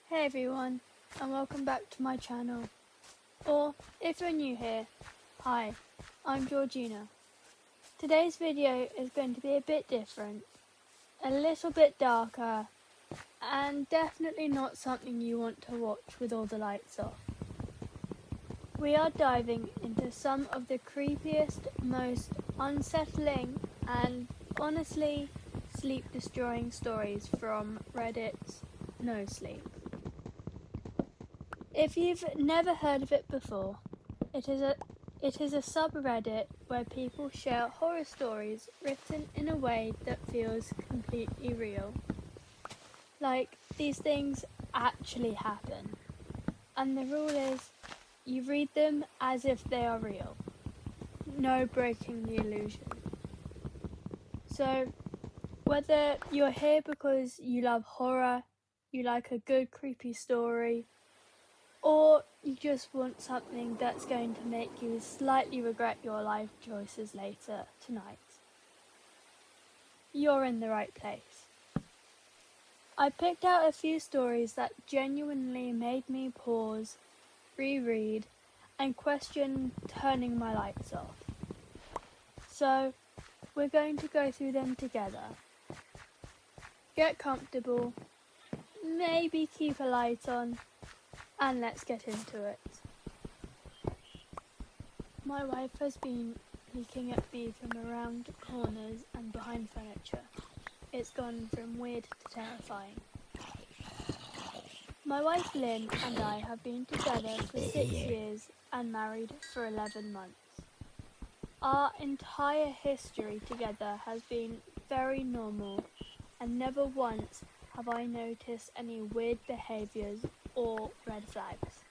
Hey everyone, and welcome back to my channel. Or, if you're new here, hi, I'm Georgina. Today's video is going to be a bit different, a little bit darker, and definitely not something you want to watch with all the lights off. We are diving into some of the creepiest, most unsettling, and honestly, sleep-destroying stories from Reddit's NoSleep. If you've never heard of it before, it is a subreddit where people share horror stories written in a way that feels completely real. Like these things actually happen. And the rule is, you read them as if they are real. No breaking the illusion. So, whether you're here because you love horror, you like a good creepy story, or you just want something that's going to make you slightly regret your life choices later tonight, you're in the right place. I picked out a few stories that genuinely made me pause, reread, and question turning my lights off. So, we're going to go through them together. Get comfortable, maybe keep a light on, and let's get into it. My wife has been peeking at me from around corners and behind furniture. It's gone from weird to terrifying. My wife Lynn and I have been together for 6 years and married for 11 months. Our entire history together has been very normal, and never once have I noticed any weird behaviours or red flags.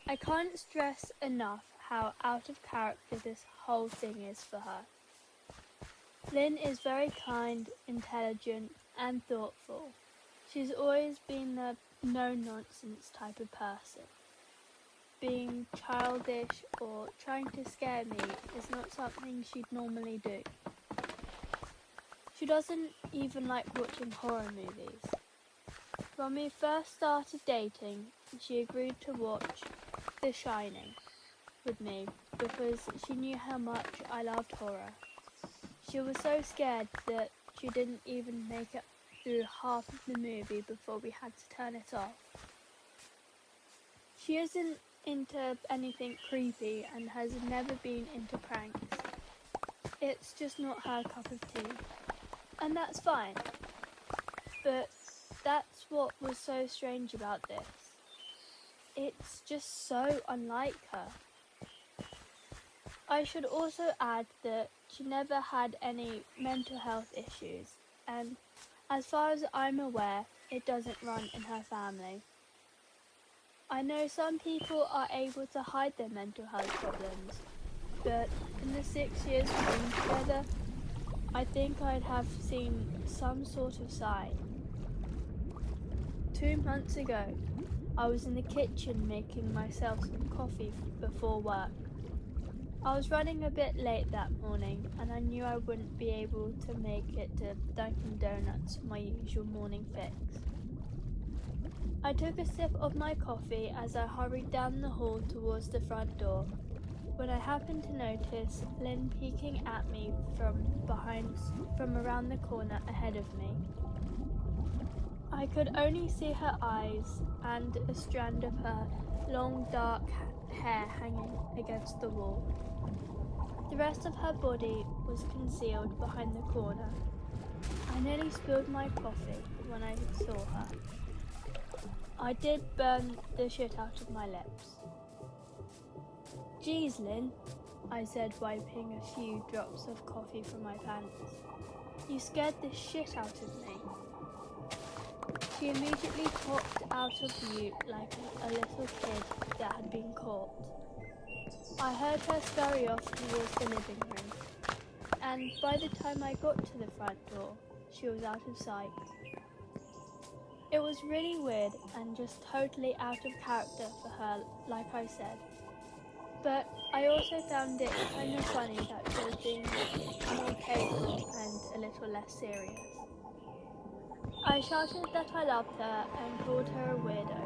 I can't stress enough how out of character this whole thing is for her. Lynn is very kind, intelligent, and thoughtful. She's always been the no-nonsense type of person. Being childish or trying to scare me is not something she'd normally do. She doesn't even like watching horror movies. When we first started dating, she agreed to watch The Shining with me because she knew how much I loved horror. She was so scared that she didn't even make it through half of the movie before we had to turn it off. She isn't into anything creepy and has never been into pranks. It's just not her cup of tea. And that's fine. But that's what was so strange about this. It's just so unlike her. I should also add that she never had any mental health issues, and as far as I'm aware, it doesn't run in her family. I know some people are able to hide their mental health problems, but in the 6 years we've been together, I think I'd have seen some sort of sign. 2 months ago, I was in the kitchen making myself some coffee before work. I was running a bit late that morning, and I knew I wouldn't be able to make it to Dunkin' Donuts for my usual morning fix. I took a sip of my coffee as I hurried down the hall towards the front door, when I happened to notice Lynn peeking at me from around the corner ahead of me. I could only see her eyes and a strand of her long dark hair hanging against the wall. The rest of her body was concealed behind the corner. I nearly spilled my coffee when I saw her. I did burn the shit out of my lips. "Geez, Lynn," I said, wiping a few drops of coffee from my pants. "You scared the shit out of me." She immediately popped out of mute like a little kid that had been caught. I heard her scurry off towards the living room, and by the time I got to the front door, she was out of sight. It was really weird and just totally out of character for her, like I said. But I also found it kind of funny that she was being more playful and a little less serious. I I shouted that I loved her and called her a weirdo.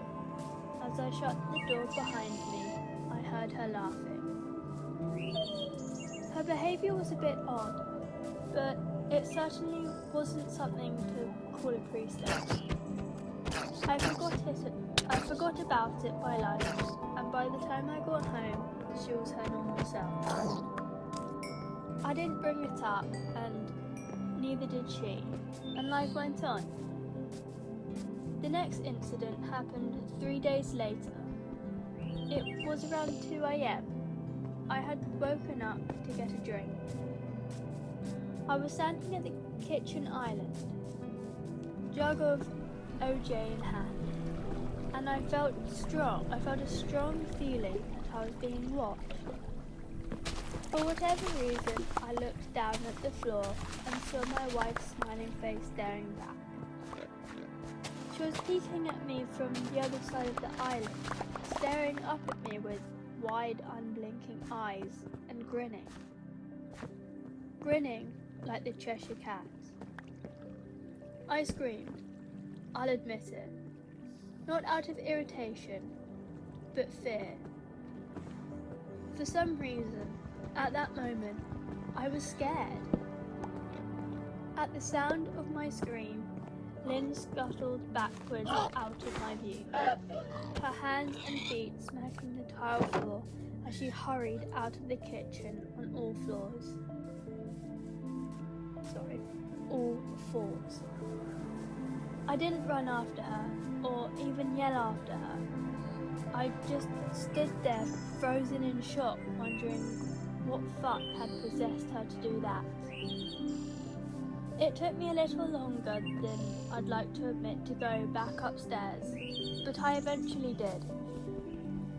As I shut the door behind me, I heard her laughing. Her behaviour was a bit odd, but it certainly wasn't something to call a priestess. I forgot about it by lunch, and by the time I got home, she was her normal self. I didn't bring it up, and neither did she, and life went on. The next incident happened 3 days later. It was around 2 a.m. I had woken up to get a drink. I was standing at the kitchen island, jug of OJ in hand, and I felt a strong feeling that I was being watched. For whatever reason, I looked down at the floor and saw my wife's smiling face staring back. She was peeking at me from the other side of the island, staring up at me with wide, unblinking eyes and grinning. Grinning like the Cheshire Cat. I screamed, I'll admit it. Not out of irritation, but fear. For some reason, at that moment, I was scared. At the sound of my scream, Lynn scuttled backwards out of my view, her hands and feet smacking the tile floor as she hurried out of the kitchen on all fours. I didn't run after her, or even yell after her. I just stood there, frozen in shock, wondering what fuck had possessed her to do that. It took me a little longer than I'd like to admit to go back upstairs, but I eventually did.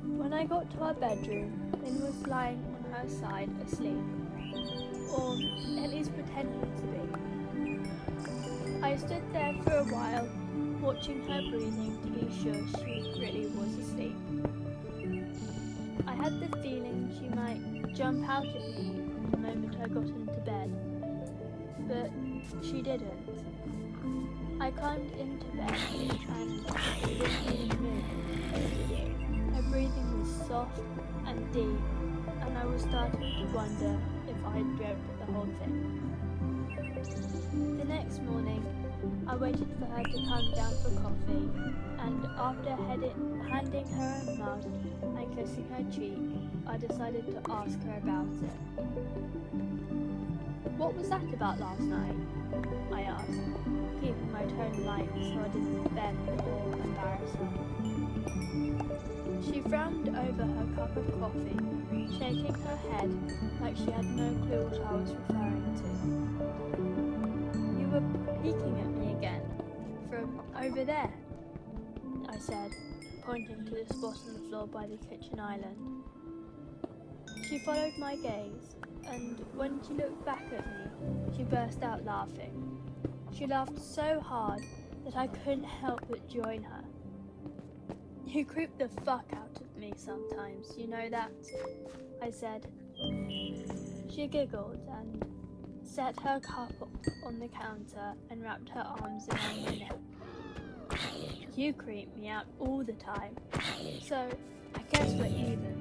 When I got to our bedroom, Lynn was lying on her side asleep, or at least pretending to be. I stood there for a while, watching her breathing to be sure she really was asleep. I had the feeling she might jump out at me the moment I got into bed, but she didn't. I climbed into bed and she didn't even move. Her breathing was soft and deep, and I was starting to wonder if I had dreamt the whole thing. The next morning, I waited for her to come down for coffee, and after handing her a mug and kissing her cheek, I decided to ask her about it. What was that about last night? I asked, keeping my tone light so I didn't offend or embarrass her. She frowned over her cup of coffee, shaking her head like she had no clue what I was referring to. You were peeking at me again, from over there, I said, pointing to the spot on the floor by the kitchen island. She followed my gaze, and when she looked back at me, she burst out laughing. She laughed so hard that I couldn't help but join her. You creep the fuck out of me sometimes, you know that? I said. She giggled and set her cup on the counter and wrapped her arms around my neck. You creep me out all the time, so I guess we're even,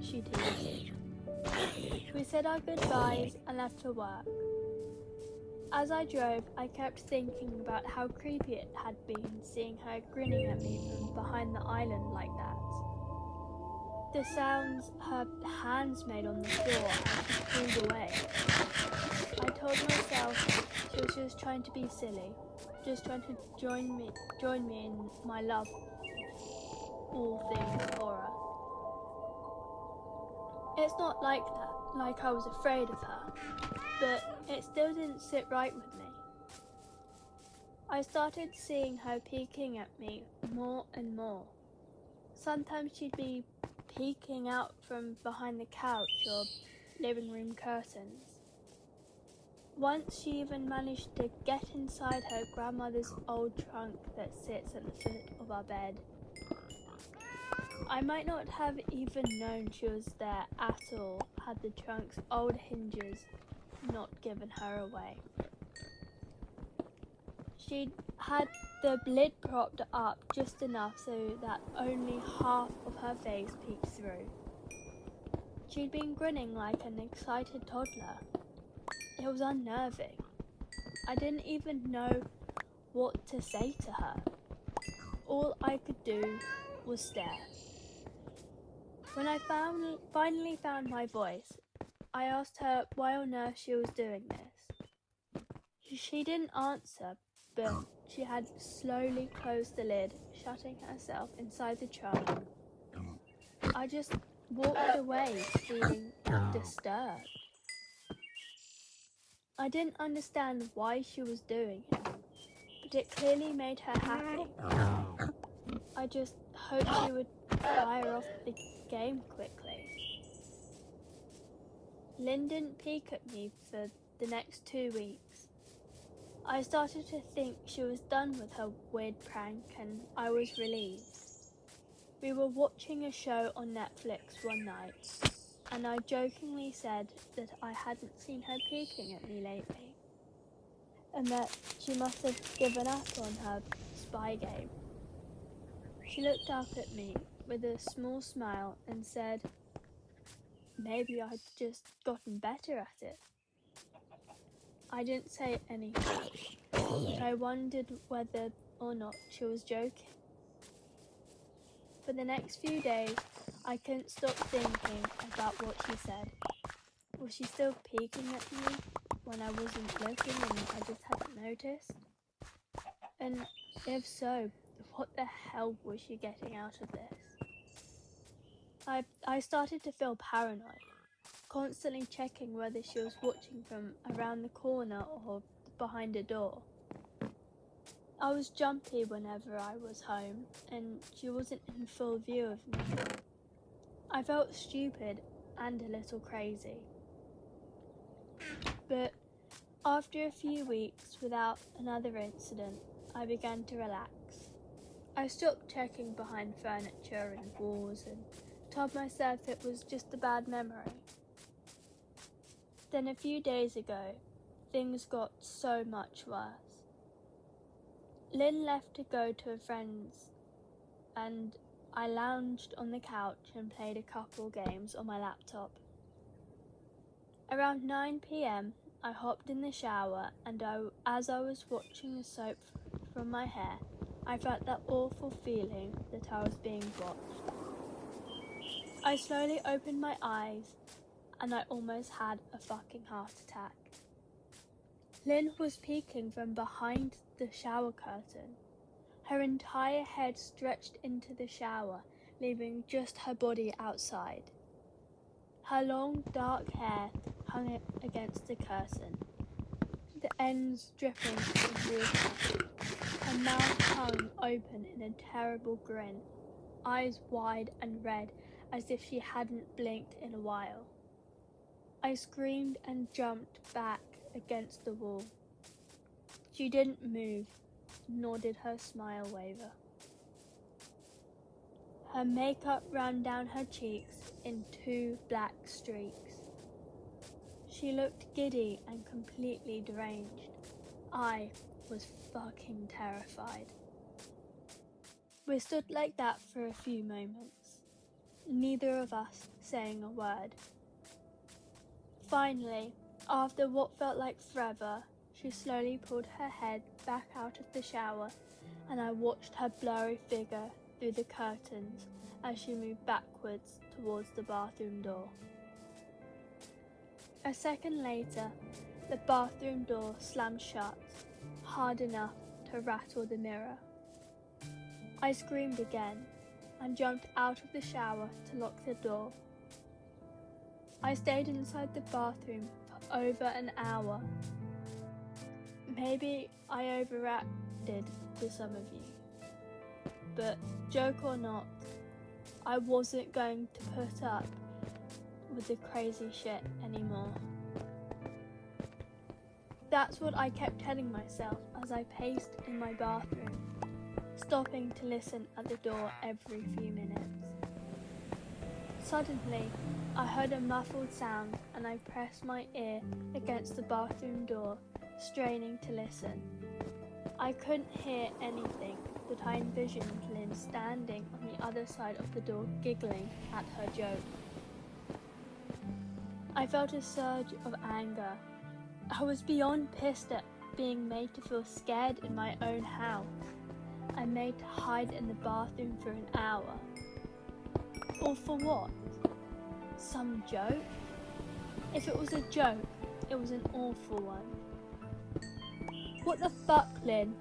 she teased. We said our goodbyes and left for work. As I drove, I kept thinking about how creepy it had been seeing her grinning at me from behind the island like that. The sounds her hands made on the floor as she pulled away. I told myself she was just trying to be silly, just trying to join me in my love all things horror. It's not like that, like I was afraid of her, but it still didn't sit right with me. I started seeing her peeking at me more and more. Sometimes she'd be peeking out from behind the couch or living room curtains. Once she even managed to get inside her grandmother's old trunk that sits at the foot of our bed. I might not have even known she was there at all had the trunk's old hinges not given her away. She'd had the lid propped up just enough so that only half of her face peeked through. She'd been grinning like an excited toddler. It was unnerving. I didn't even know what to say to her. All I could do was stare. When I finally found my voice, I asked her why on earth she was doing this. She didn't answer, but she had slowly closed the lid, shutting herself inside the trunk. I just walked away, feeling disturbed. I didn't understand why she was doing it, but it clearly made her happy. I just hoped she would fire off the game quickly. Lynn didn't peek at me for the next 2 weeks. I started to think she was done with her weird prank, and I was relieved. We were watching a show on Netflix one night, and I jokingly said that I hadn't seen her peeking at me lately, and that she must have given up on her spy game. She looked up at me with a small smile and said, "Maybe I'd just gotten better at it." I didn't say anything, but I wondered whether or not she was joking. For the next few days, I couldn't stop thinking about what she said. Was she still peeking at me when I wasn't looking and I just hadn't noticed? And if so, what the hell was she getting out of this? I started to feel paranoid, constantly checking whether she was watching from around the corner or behind a door. I was jumpy whenever I was home, and she wasn't in full view of me. I felt stupid and a little crazy. But after a few weeks without another incident, I began to relax. I stopped checking behind furniture and walls and told myself it was just a bad memory. Then a few days ago, things got so much worse. Lynn left to go to a friend's, and I lounged on the couch and played a couple games on my laptop. Around 9 p.m, I hopped in the shower, and as I was watching the soap from my hair, I felt that awful feeling that I was being watched. I slowly opened my eyes, and I almost had a fucking heart attack. Lynn was peeking from behind the shower curtain. Her entire head stretched into the shower, leaving just her body outside. Her long, dark hair hung against the curtain, the ends dripping with water. Her mouth hung open in a terrible grin, eyes wide and red as if she hadn't blinked in a while. I screamed and jumped back against the wall. She didn't move, nor did her smile waver. Her makeup ran down her cheeks in 2 black streaks. She looked giddy and completely deranged. I was fucking terrified. We stood like that for a few moments, neither of us saying a word. Finally, after what felt like forever, she slowly pulled her head back out of the shower, and I watched her blurry figure through the curtains as she moved backwards towards the bathroom door. A second later, the bathroom door slammed shut, hard enough to rattle the mirror. I screamed again and jumped out of the shower to lock the door. I stayed inside the bathroom for over an hour. Maybe I overreacted to some of you, but joke or not, I wasn't going to put up with the crazy shit anymore. That's what I kept telling myself as I paced in my bathroom, stopping to listen at the door every few minutes. Suddenly, I heard a muffled sound, and I pressed my ear against the bathroom door, straining to listen. I couldn't hear anything, but I envisioned Lynn standing on the other side of the door giggling at her joke. I felt a surge of anger. I was beyond pissed at being made to feel scared in my own house. I made to hide in the bathroom for an hour. All for what? Some joke? If it was a joke, it was an awful one. What the fuck, Lynn?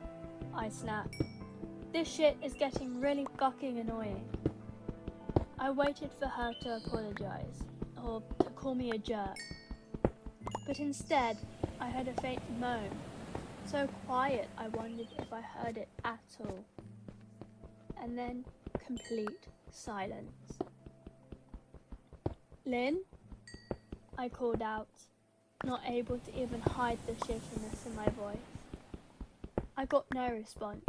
I snapped. This shit is getting really fucking annoying. I waited for her to apologize, or to call me a jerk. But instead, I heard a faint moan, so quiet I wondered if I heard it at all. And then complete silence. Lynn? I called out, not able to even hide the shakiness in my voice. I got no response,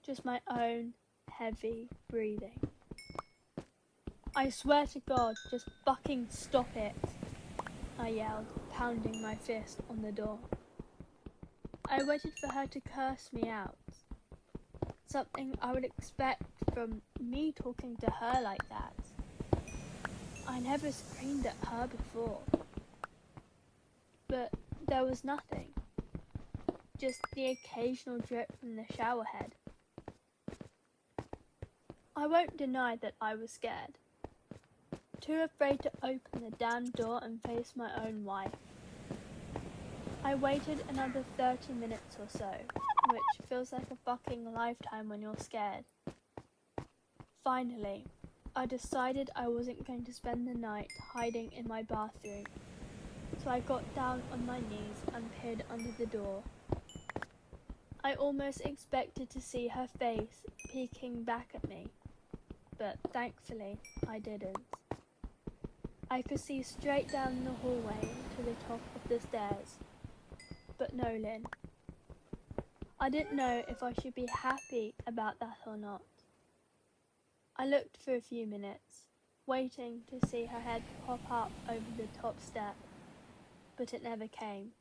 just my own heavy breathing. I swear to God, just fucking stop it, I yelled, pounding my fist on the door. I waited for her to curse me out, something I would expect from me talking to her like that. I never screamed at her before, but there was nothing, just the occasional drip from the shower head. I won't deny that I was scared, too afraid to open the damn door and face my own wife. I waited another 30 minutes or so, which feels like a fucking lifetime when you're scared. Finally, I decided I wasn't going to spend the night hiding in my bathroom, so I got down on my knees and peered under the door. I almost expected to see her face peeking back at me, but thankfully I didn't. I could see straight down the hallway to the top of the stairs, but no Lynn. I didn't know if I should be happy about that or not. I looked for a few minutes, waiting to see her head pop up over the top step, but it never came.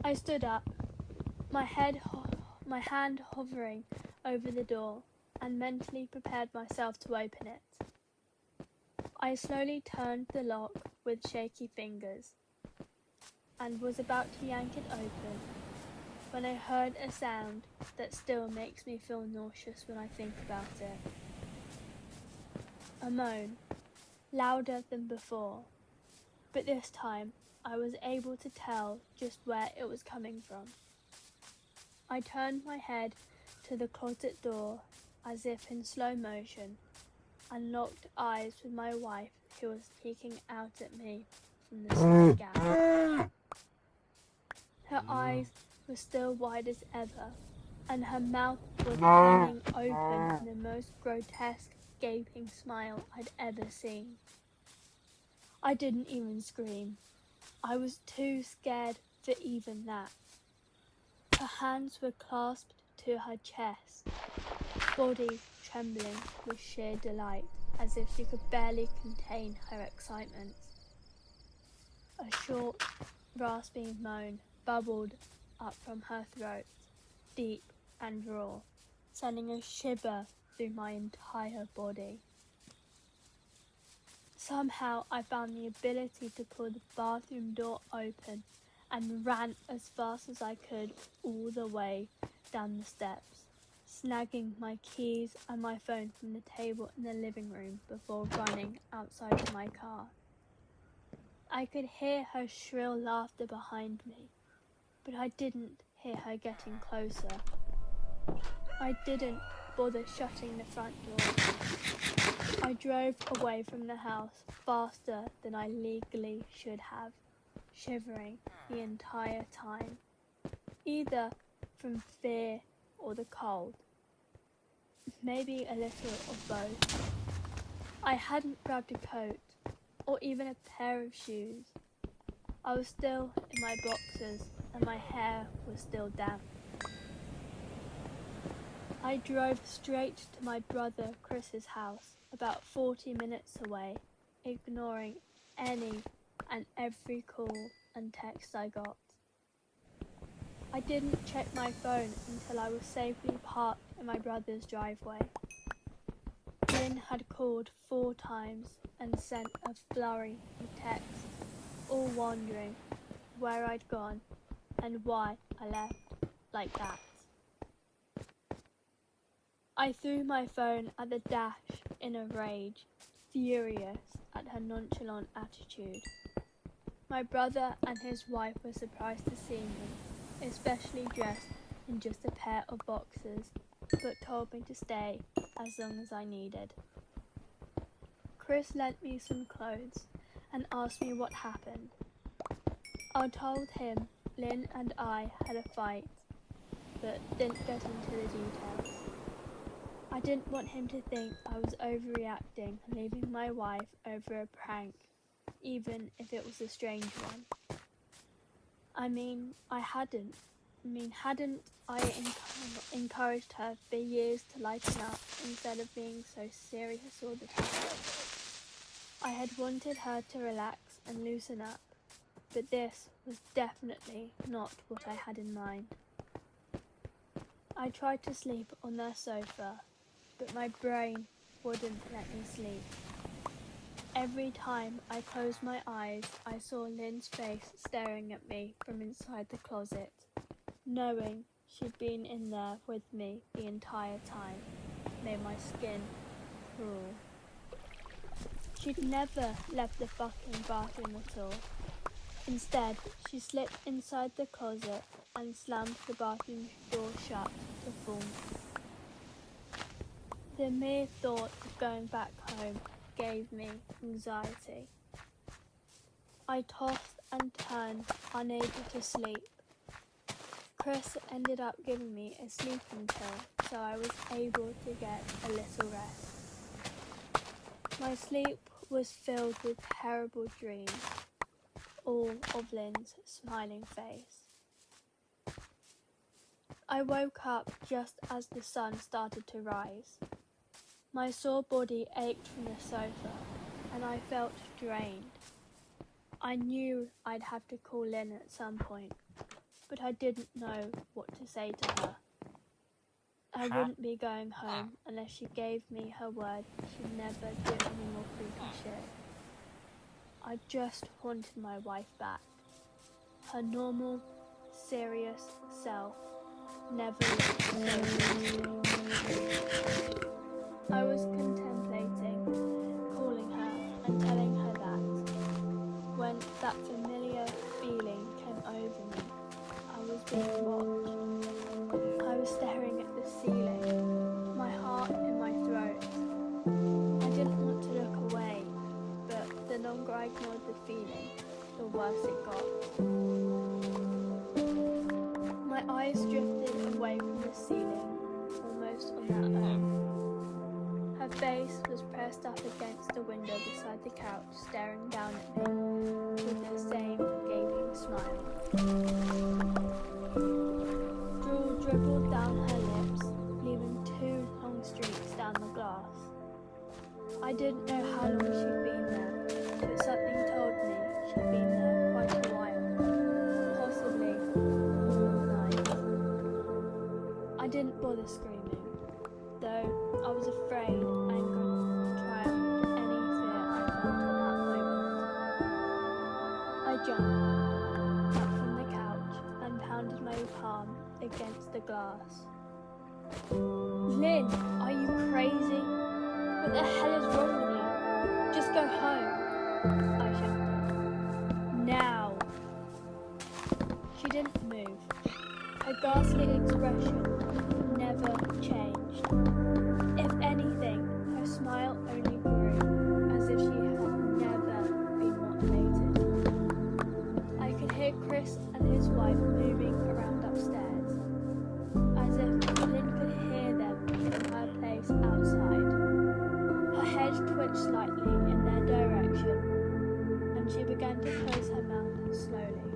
I stood up, my hand hovering over the door, and mentally prepared myself to open it. I slowly turned the lock with shaky fingers, and was about to yank it open, when I heard a sound that still makes me feel nauseous when I think about it. A moan, louder than before, but this time I was able to tell just where it was coming from. I turned my head to the closet door as if in slow motion, and locked eyes with my wife, who was peeking out at me from the small gap. Her eyes were still wide as ever, and her mouth was hanging open in the most grotesque, gaping smile I'd ever seen. I didn't even scream. I was too scared for even that. Her hands were clasped to her chest, body trembling with sheer delight, as if she could barely contain her excitement. A short, rasping moan bubbled up from her throat, deep and raw, sending a shiver through my entire body. Somehow I found the ability to pull the bathroom door open and ran as fast as I could all the way down the steps, snagging my keys and my phone from the table in the living room before running outside to my car. I could hear her shrill laughter behind me, but I didn't hear her getting closer. I didn't bother shutting the front door. I drove away from the house faster than I legally should have, shivering the entire time, either from fear or the cold. Maybe a little of both. I hadn't grabbed a coat or even a pair of shoes. I was still in my boxers and my hair was still damp. I drove straight to my brother Chris's house, about 40 minutes away, ignoring any and every call and text I got. I didn't check my phone until I was safely parked in my brother's driveway. Lynn had called 4 times and sent a flurry of texts, all wondering where I'd gone and why I left like that. I threw my phone at the dash in a rage, furious at her nonchalant attitude. My brother and his wife were surprised to see me, especially dressed in just a pair of boxers, but told me to stay as long as I needed. Chris lent me some clothes and asked me what happened. I told him Lynn and I had a fight, but didn't get into the details. I didn't want him to think I was overreacting and leaving my wife over a prank, even if it was a strange one. Hadn't I encouraged her for years to lighten up instead of being so serious all the time? I had wanted her to relax and loosen up, but this was definitely not what I had in mind. I tried to sleep on their sofa, but my brain wouldn't let me sleep. Every time I closed my eyes, I saw Lynn's face staring at me from inside the closet, knowing she'd been in there with me the entire time made my skin crawl. She'd never left the fucking bathroom at all. Instead, she slipped inside the closet and slammed the bathroom door shut to fool me. The mere thought of going back home gave me anxiety. I tossed and turned, unable to sleep. Chris ended up giving me a sleeping pill, so I was able to get a little rest. My sleep was filled with terrible dreams, all of Lynn's smiling face. I woke up just as the sun started to rise. My sore body ached from the sofa, and I felt drained. I knew I'd have to call Lynn at some point, but I didn't know what to say to her. I wouldn't be going home unless she gave me her word she'd never do any more creepy shit. I just wanted my wife back. Her normal, serious self never looked so good. I was contemplating calling her and telling her that, when that familiar feeling came over me. I was being watched. I was staring at the ceiling, my heart in my throat. I didn't want to look away, but the longer I ignored the feeling, the worse it got. My eyes drifted away from the ceiling, almost on their own. Her face was pressed up against the window beside the couch, staring down at me with the same gaping smile. Drool dribbled down her lips, leaving 2 long streaks down the glass. I didn't know how long she'd been there, but something told me she'd been there quite a while, possibly all night. I didn't bother screaming, though I was afraid anger triumphed any fear I felt at that moment. I jumped up from the couch and pounded my palm against the glass. Lynn, are you crazy? What the hell is wrong with you? Just go home, I shouted. Now! She didn't move. Her ghastly expression never changed. If anything, her smile only grew, as if she had never been motivated. I could hear Chris and his wife moving around upstairs, as if Lynn could hear them from her place outside. Her head twitched slightly in their direction, and she began to close her mouth slowly.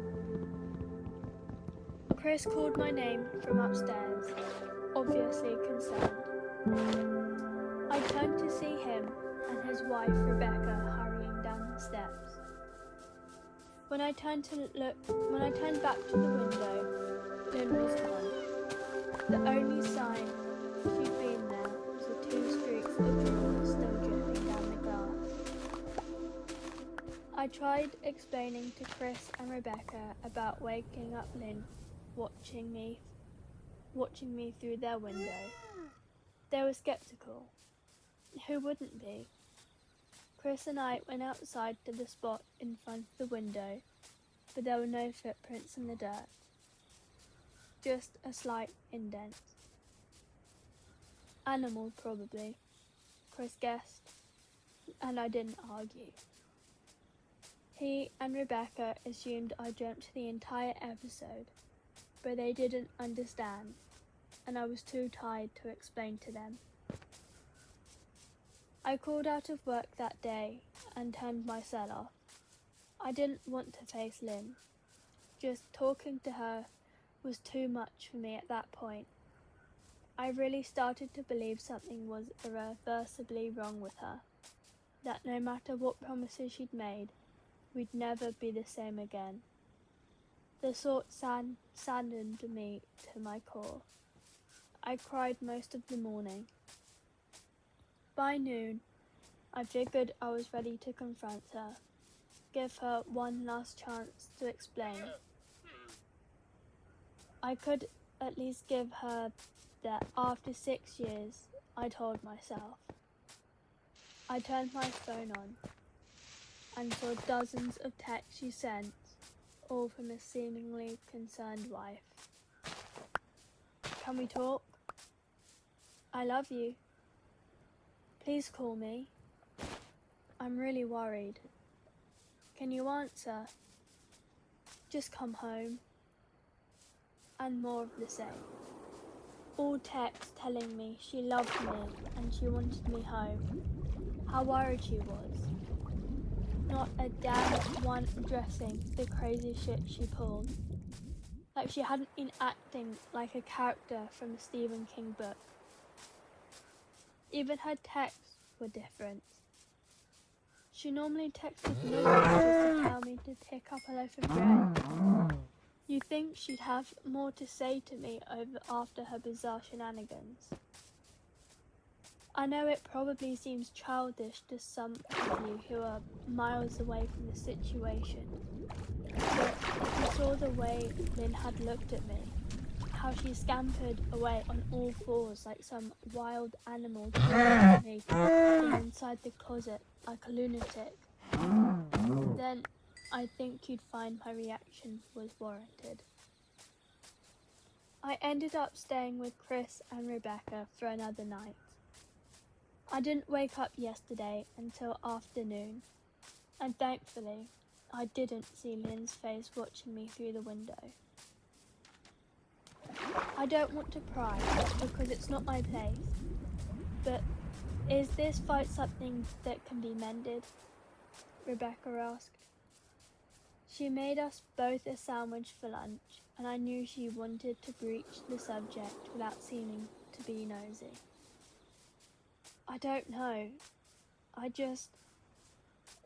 Chris called my name from upstairs, obviously concerned. I turned to see him and his wife Rebecca hurrying down the steps. When I turned back to the window, Lynn was gone. The only sign she'd been there was the 2 streaks of drool still dripping down the glass. I tried explaining to Chris and Rebecca about waking up Lynn watching me through their window. They were skeptical. Who wouldn't be? Chris and I went outside to the spot in front of the window, but there were no footprints in the dirt. Just a slight indent. Animal, probably, Chris guessed, and I didn't argue. He and Rebecca assumed I dreamt the entire episode, but they didn't understand, and I was too tired to explain to them. I called out of work that day and turned my cell off. I didn't want to face Lynn. Just talking to her was too much for me at that point. I really started to believe something was irreversibly wrong with her, that no matter what promises she'd made, we'd never be the same again. The thought saddened me to my core. I cried most of the morning. By noon, I figured I was ready to confront her, give her one last chance to explain. I could at least give her that after 6 years, I told myself. I turned my phone on and saw dozens of texts she sent, all from a seemingly concerned wife. Can we talk? I love you. Please call me. I'm really worried. Can you answer? Just come home. And more of the same. All texts telling me she loved me and she wanted me home. How worried she was. Not a damn one addressing the crazy shit she pulled. Like she hadn't been acting like a character from a Stephen King book. Even her texts were different. She normally texted me just to tell me to pick up a loaf of bread. You'd think she'd have more to say to me after her bizarre shenanigans. I know it probably seems childish to some of you who are miles away from the situation, but if you saw the way Lynn had looked at me, how she scampered away on all fours like some wild animal chasing me from inside the closet like a lunatic, then I think you'd find my reaction was warranted. I ended up staying with Chris and Rebecca for another night. I didn't wake up yesterday until afternoon, and thankfully, I didn't see Lynn's face watching me through the window. I don't want to pry because it's not my place, but is this fight something that can be mended? Rebecca asked. She made us both a sandwich for lunch, and I knew she wanted to broach the subject without seeming to be nosy. I don't know.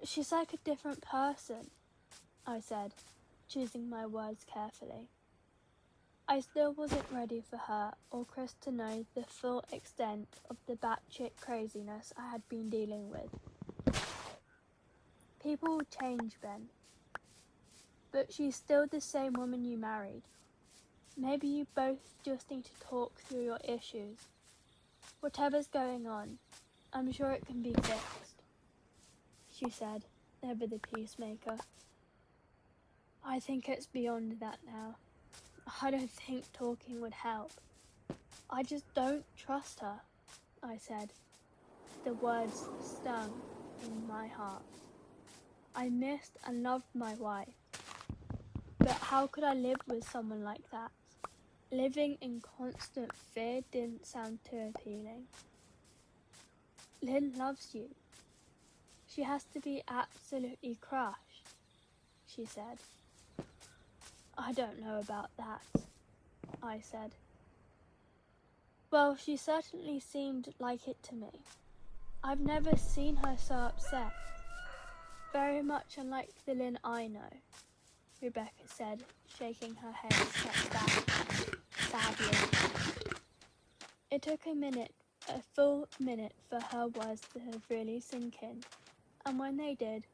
She's like a different person, I said, choosing my words carefully. I still wasn't ready for her or Chris to know the full extent of the batshit craziness I had been dealing with. People change, Ben. But she's still the same woman you married. Maybe you both just need to talk through your issues. Whatever's going on, I'm sure it can be fixed, she said, ever the peacemaker. I think it's beyond that now. I don't think talking would help. I just don't trust her, I said. The words stung in my heart. I missed and loved my wife. But how could I live with someone like that? Living in constant fear didn't sound too appealing. Lynn loves you. She has to be absolutely crushed, she said. I don't know about that, I said. Well, she certainly seemed like it to me. I've never seen her so upset. Very much unlike the Lynn I know. Rebecca said, shaking her head step back, sadly. It took a full minute for her words to have really sink in, and when they did,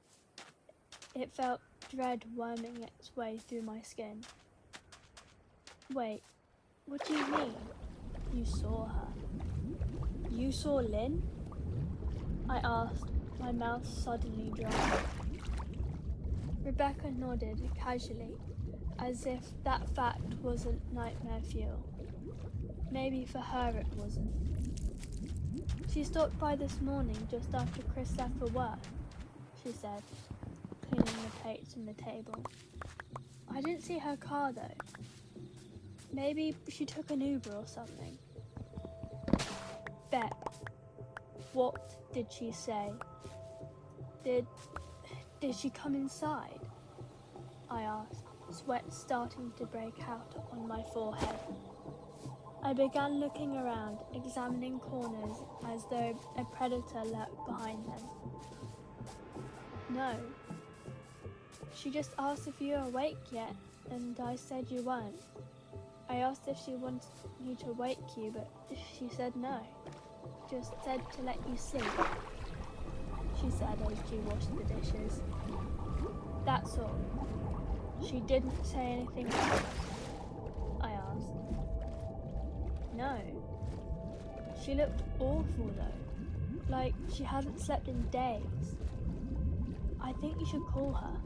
it felt dread worming its way through my skin. Wait, what do you mean? You saw her? You saw Lynn? I asked, my mouth suddenly dry. Rebecca nodded casually, as if that fact wasn't nightmare fuel. Maybe for her it wasn't. She stopped by this morning just after Chris left for work, she said, cleaning the plates on the table. I didn't see her car though. Maybe she took an Uber or something. Beck, what did she say? Did she come inside? I asked, sweat starting to break out on my forehead. I began looking around, examining corners as though a predator lurked behind them. No. She just asked if you were awake yet, and I said you weren't. I asked if she wanted me to wake you, but she said no. Just said to let you sleep, she said as she washed the dishes. That's all. She didn't say anything else, I asked. No. She looked awful though, like she hadn't slept in days. I think you should call her.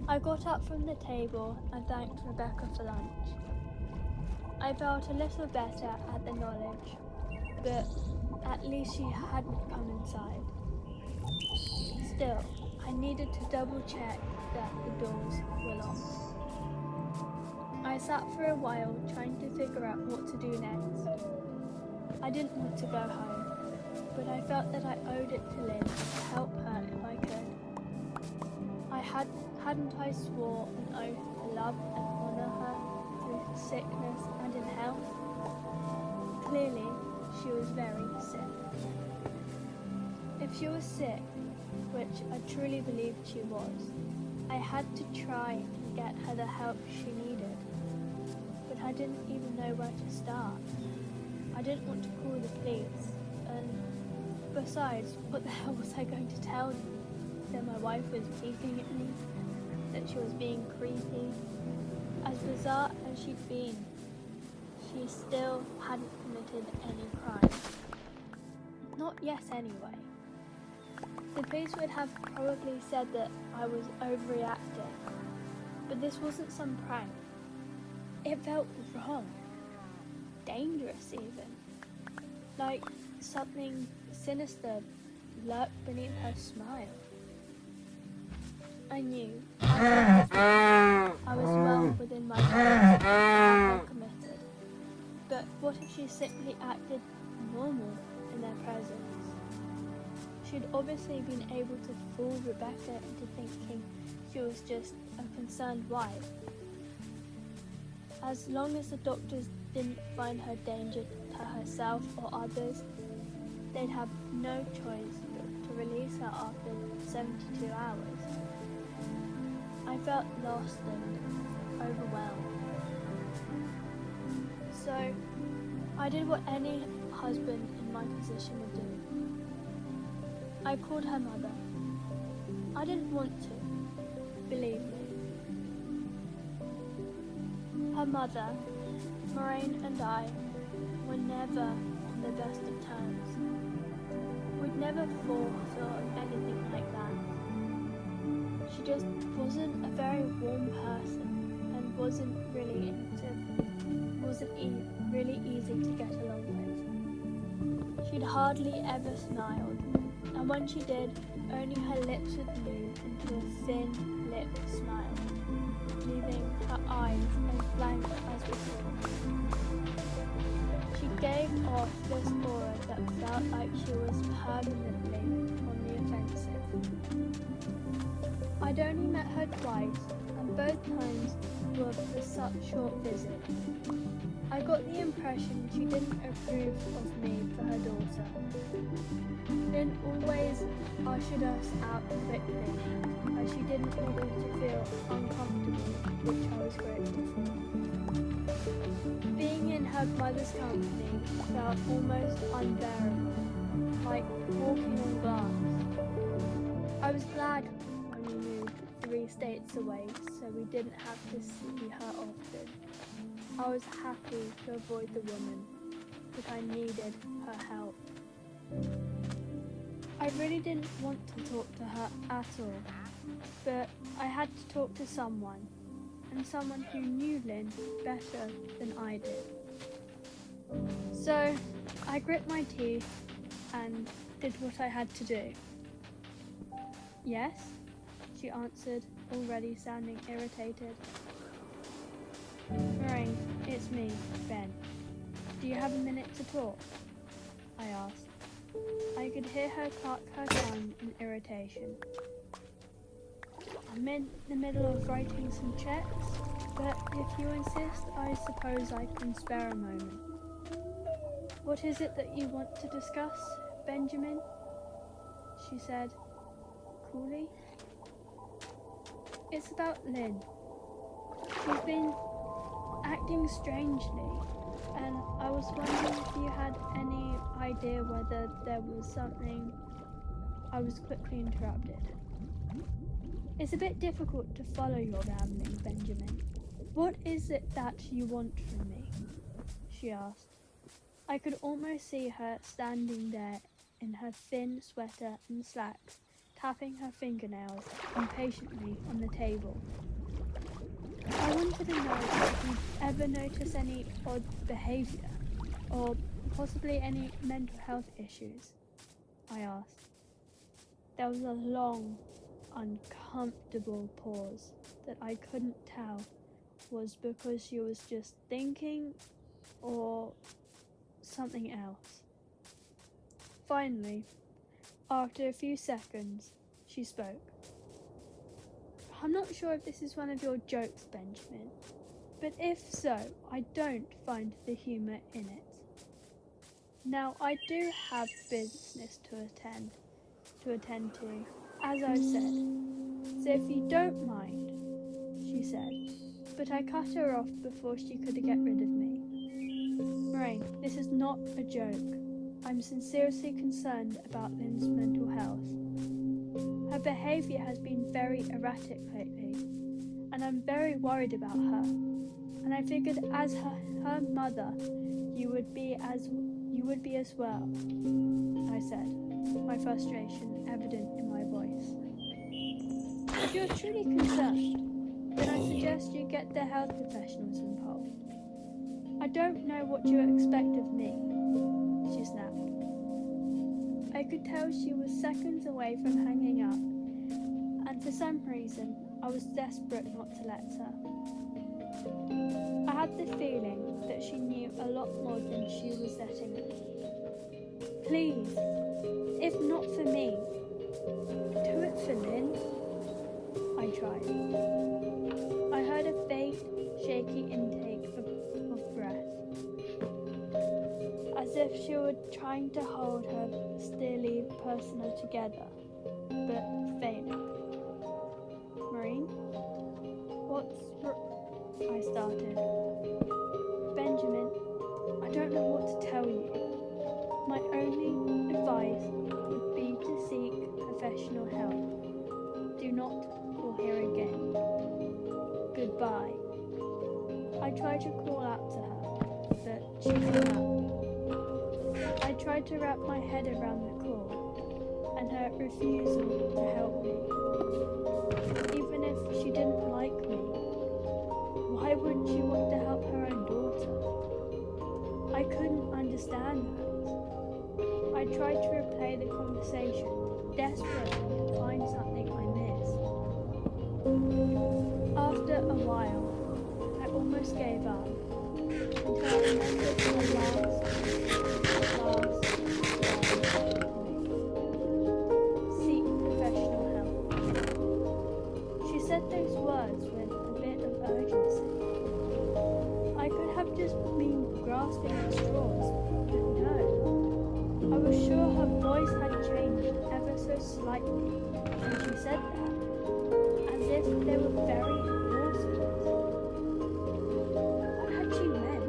I got up from the table and thanked Rebecca for lunch. I felt a little better at the knowledge, but at least she hadn't come inside. Still, I needed to double check that the doors were locked. I sat for a while trying to figure out what to do next. I didn't want to go home, but I felt that I owed it to Lynn to help her if I could. Hadn't I swore an oath to love and honour her through sickness and in health? Clearly, she was very sick. If she was sick, which I truly believed she was, I had to try and get her the help she needed. But I didn't even know where to start. I didn't want to call the police, and besides, what the hell was I going to tell them? That my wife was peeping at me? That she was being creepy? As bizarre as she'd been, she still hadn't committed any crime. Not yet, anyway. The police would have probably said that I was overreacting, but this wasn't some prank. It felt wrong, dangerous even, like something sinister lurked beneath her smile. I knew, I was well within my rights to have her committed, but what if she simply acted normal in their presence? She'd obviously been able to fool Rebecca into thinking she was just a concerned wife. As long as the doctors didn't find her danger to herself or others, they'd have no choice but to release her after 72 hours. I felt lost and overwhelmed. So, I did what any husband in my position would do. I called her mother. I didn't want to, believe me. Her mother, Moraine, and I were never on the best of terms. We'd never fought or anything like that. She just wasn't a very warm person and wasn't really really easy to get along with. She'd hardly ever smiled, and when she did, only her lips would move into a thin lip smile, leaving her eyes as blank as before. She gave off this aura that felt like she was permanently on the offensive. I'd only met her twice, and both times were for such short visits. I got the impression she didn't approve of me for her daughter. Lynn always ushered us out quickly, as she didn't want me to feel uncomfortable, which I was grateful for. Being in her mother's company felt almost unbearable, like walking on glass. I was glad when we moved 3 states away so we didn't have to see her often. I was happy to avoid the woman, but I needed her help. I really didn't want to talk to her at all, but I had to talk to someone, and someone who knew Lynn better than I did. So I grit my teeth and did what I had to do. Yes, she answered, already sounding irritated. Lorraine, it's me, Ben. Do you have a minute to talk? I asked. I could hear her cluck her tongue in irritation. I'm in the middle of writing some checks, but if you insist, I suppose I can spare a moment. What is it that you want to discuss, Benjamin? She said, coolly. It's about Lynn. She's been acting strangely, and I was wondering if you had any idea whether there was something. I was quickly interrupted. It's a bit difficult to follow your rambling, Benjamin. What is it that you want from me? She asked. I could almost see her standing there in her thin sweater and slacks, tapping her fingernails impatiently on the table. I wanted to know if you'd ever notice any odd behaviour, or possibly any mental health issues, I asked. There was a long, uncomfortable pause that I couldn't tell was because she was just thinking or something else. Finally, after a few seconds, she spoke. I'm not sure if this is one of your jokes, Benjamin, but if so, I don't find the humour in it. Now, I do have business to attend to, as I've said, so if you don't mind, she said, but I cut her off before she could get rid of me. Lorraine, this is not a joke. I'm sincerely concerned about Lynn's mental health. Her behaviour has been very erratic lately, and I'm very worried about her. And I figured as her mother, you would be as well, I said, my frustration evident in my voice. If you're truly concerned, then I suggest you get the health professionals involved. I don't know what you expect of me, she snapped. I could tell she was seconds away from hanging up, and for some reason I was desperate not to let her. I had the feeling that she knew a lot more than she was letting on. Please, if not for me, do it for Lynn, I tried. I heard a faint, shaky intake of breath, as if she were trying to hold her steely persona together, but failing. Maureen? I started. Benjamin, I don't know what to tell you. My only advice would be to seek professional help. Do not call here again. Goodbye. I tried to call out to her, but she hung up. I tried to wrap my head around the call and her refusal to help me. Even if she didn't like me, why wouldn't she want to help her own daughter? I couldn't understand that. I tried to replay the conversation, desperate to find something I missed. After a while, I almost gave up, until I remembered her last seek professional help. She said those words with a bit of urgency. I could have just been grasping at straws, but no. I was sure her voice had changed ever so rose slightly when she said that, as if they were very important. What had she meant?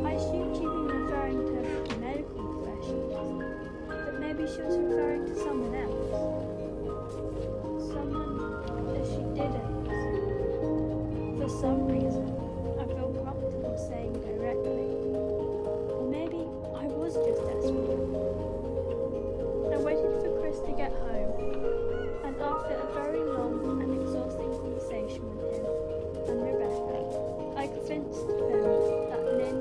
I assumed she'd been referring to medical professionals, but maybe she was referring to someone else. Someone that she didn't. For some reason, I feel comfortable saying directly. Or maybe I was just desperate. I waited for Chris to get home, and after a very long and exhausting conversation with him and Rebecca, I convinced them that Lynn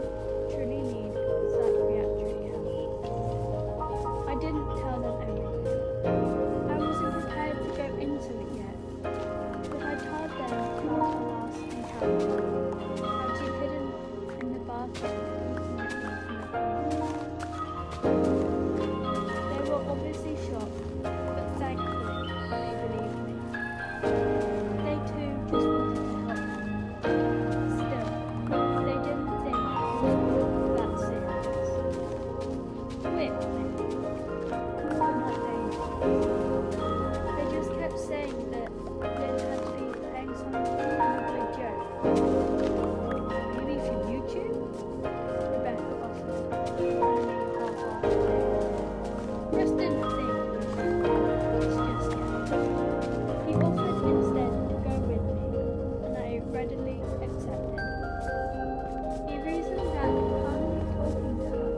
truly needed psychiatric help. I didn't tell them everything. I wasn't prepared to go into it yet, but I told them about our last encounter, how she'd hidden in the bathroom looking at me from the corner. They were obviously shocked, but thankfully they believed me. They too just wanted to help me. Still, they didn't think it was all that serious. Weirdly, but not dangerous. They just kept saying that Lynn had to be playing some kind joke. Maybe from YouTube? Rebecca offered, only half-heartedly. Chris didn't think we should do this just yet. He offered instead to go with me, and I readily accepted. He reasoned that calmly talking to her,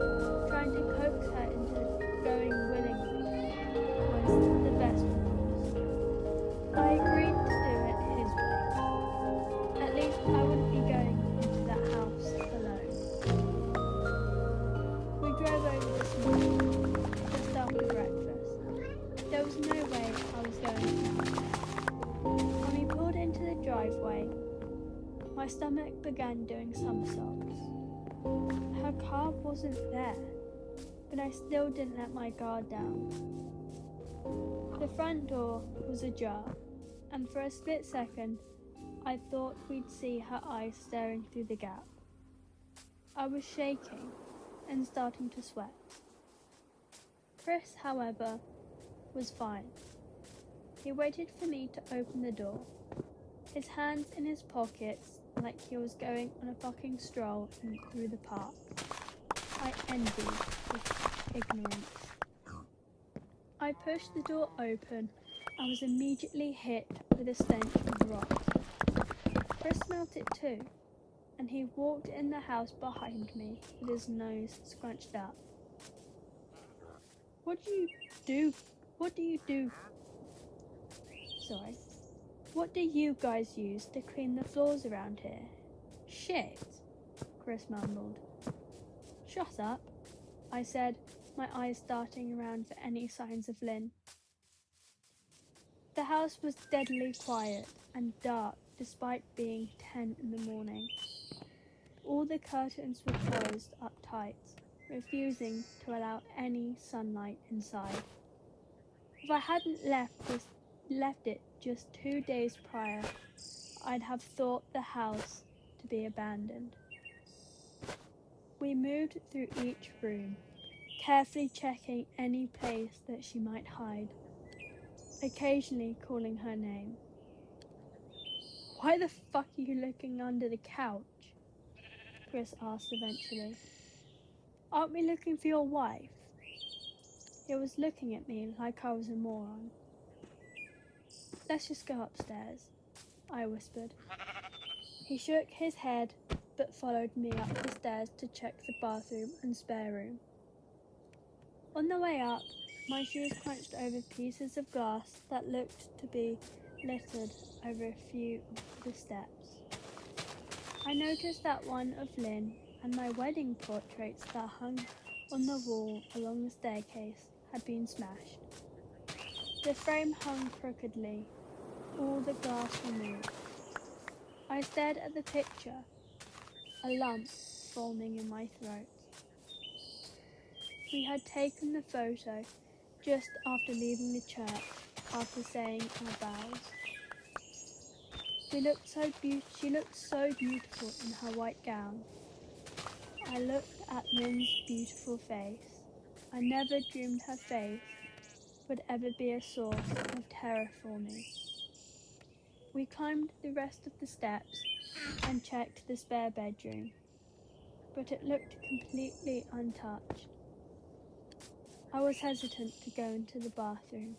trying to coax her into going willingly, was the best course. I agreed to do it his way. At least I wouldn't be going into that house alone. We drove over this morning, just after breakfast. There was no way I was going out there. When we pulled into the driveway, my stomach began doing somersaults. Her car wasn't there, but I still didn't let my guard down. The front door was ajar, and for a split second, I thought we'd see her eyes staring through the gap. I was shaking and starting to sweat. Chris, however, was fine. He waited for me to open the door, his hands in his pockets like he was going on a fucking stroll through the park. I envied his ignorance. I pushed the door open and was immediately hit with a stench of rot. Chris smelt it too, and he walked in the house behind me with his nose scrunched up. What do you do? What do you guys use to clean the floors around here? Shit, Chris mumbled. Shut up, I said, my eyes darting around for any signs of Lynn. The house was deadly quiet and dark despite being 10 in the morning. All the curtains were closed up tight, refusing to allow any sunlight inside. If I hadn't left it just 2 days prior, I'd have thought the house to be abandoned. We moved through each room, carefully checking any place that she might hide, occasionally calling her name. Why the fuck are you looking under the couch? Chris asked eventually. Aren't we looking for your wife? He was looking at me like I was a moron. Let's just go upstairs, I whispered. He shook his head but followed me up the stairs to check the bathroom and spare room. On the way up, my shoes crunched over pieces of glass that looked to be littered over a few of the steps. I noticed that one of Lynn and my wedding portraits that hung on the wall along the staircase had been smashed. The frame hung crookedly, all the glass removed. I stared at the picture, a lump forming in my throat. We had taken the photo just after leaving the church after saying our vows. She looked so beautiful in her white gown. I looked at Lynn's beautiful face. I never dreamed her face would ever be a source of terror for me. We climbed the rest of the steps and checked the spare bedroom, but it looked completely untouched. I was hesitant to go into the bathroom,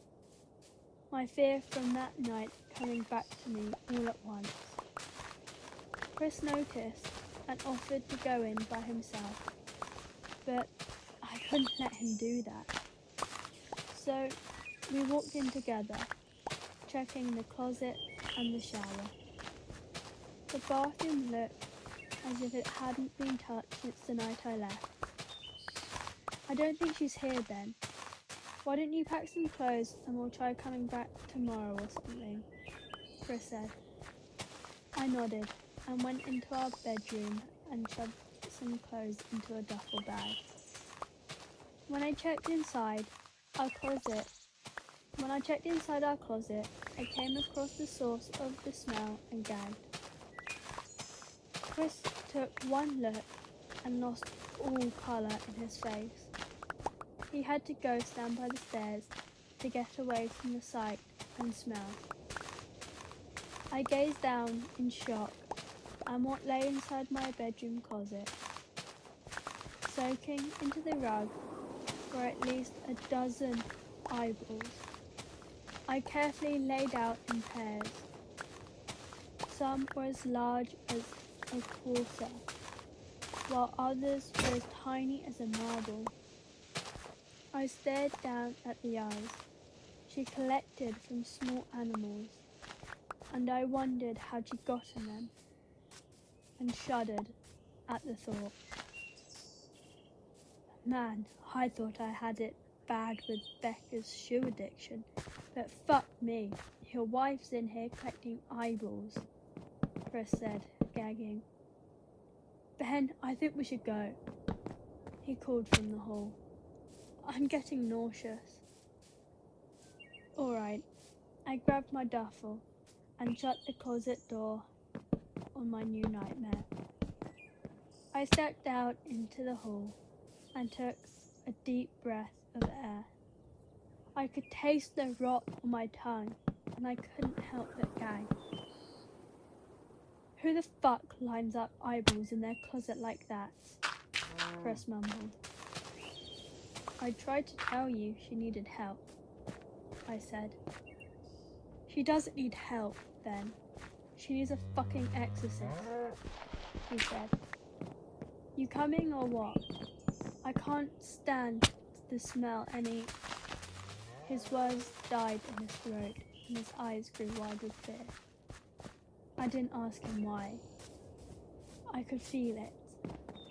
my fear from that night coming back to me all at once. Chris noticed and offered to go in by himself, but I couldn't let him do that. So we walked in together, checking the closet and the shower. The bathroom looked as if it hadn't been touched since the night I left. I don't think she's here then. Why don't you pack some clothes and we'll try coming back tomorrow or something, Chris said. I nodded and went into our bedroom and shoved some clothes into a duffel bag. When I checked inside our closet, I came across the source of the smell and gagged. Chris took one look and lost all colour in his face. He had to go stand by the stairs to get away from the sight and smell. I gazed down in shock at what lay inside my bedroom closet. Soaking into the rug were at least a dozen eyeballs. I carefully laid out in pairs. Some were as large as a quarter, while others were as tiny as a marble. I stared down at the eyes she collected from small animals, and I wondered how she'd gotten them, and shuddered at the thought. Man, I thought I had it bad with Becca's shoe addiction, but fuck me, your wife's in here collecting eyeballs, Chris said, gagging. Ben, I think we should go, he called from the hall. I'm getting nauseous. Alright, I grabbed my duffel and shut the closet door on my new nightmare. I stepped out into the hall and took a deep breath of air. I could taste the rot on my tongue and I couldn't help but gag. Who the fuck lines up eyeballs in their closet like that? Chris mumbled. I tried to tell you she needed help, I said. She doesn't need help, then. She needs a fucking exorcist, he said. You coming or what? I can't stand the smell any. His words died in his throat and his eyes grew wide with fear. I didn't ask him why. I could feel it.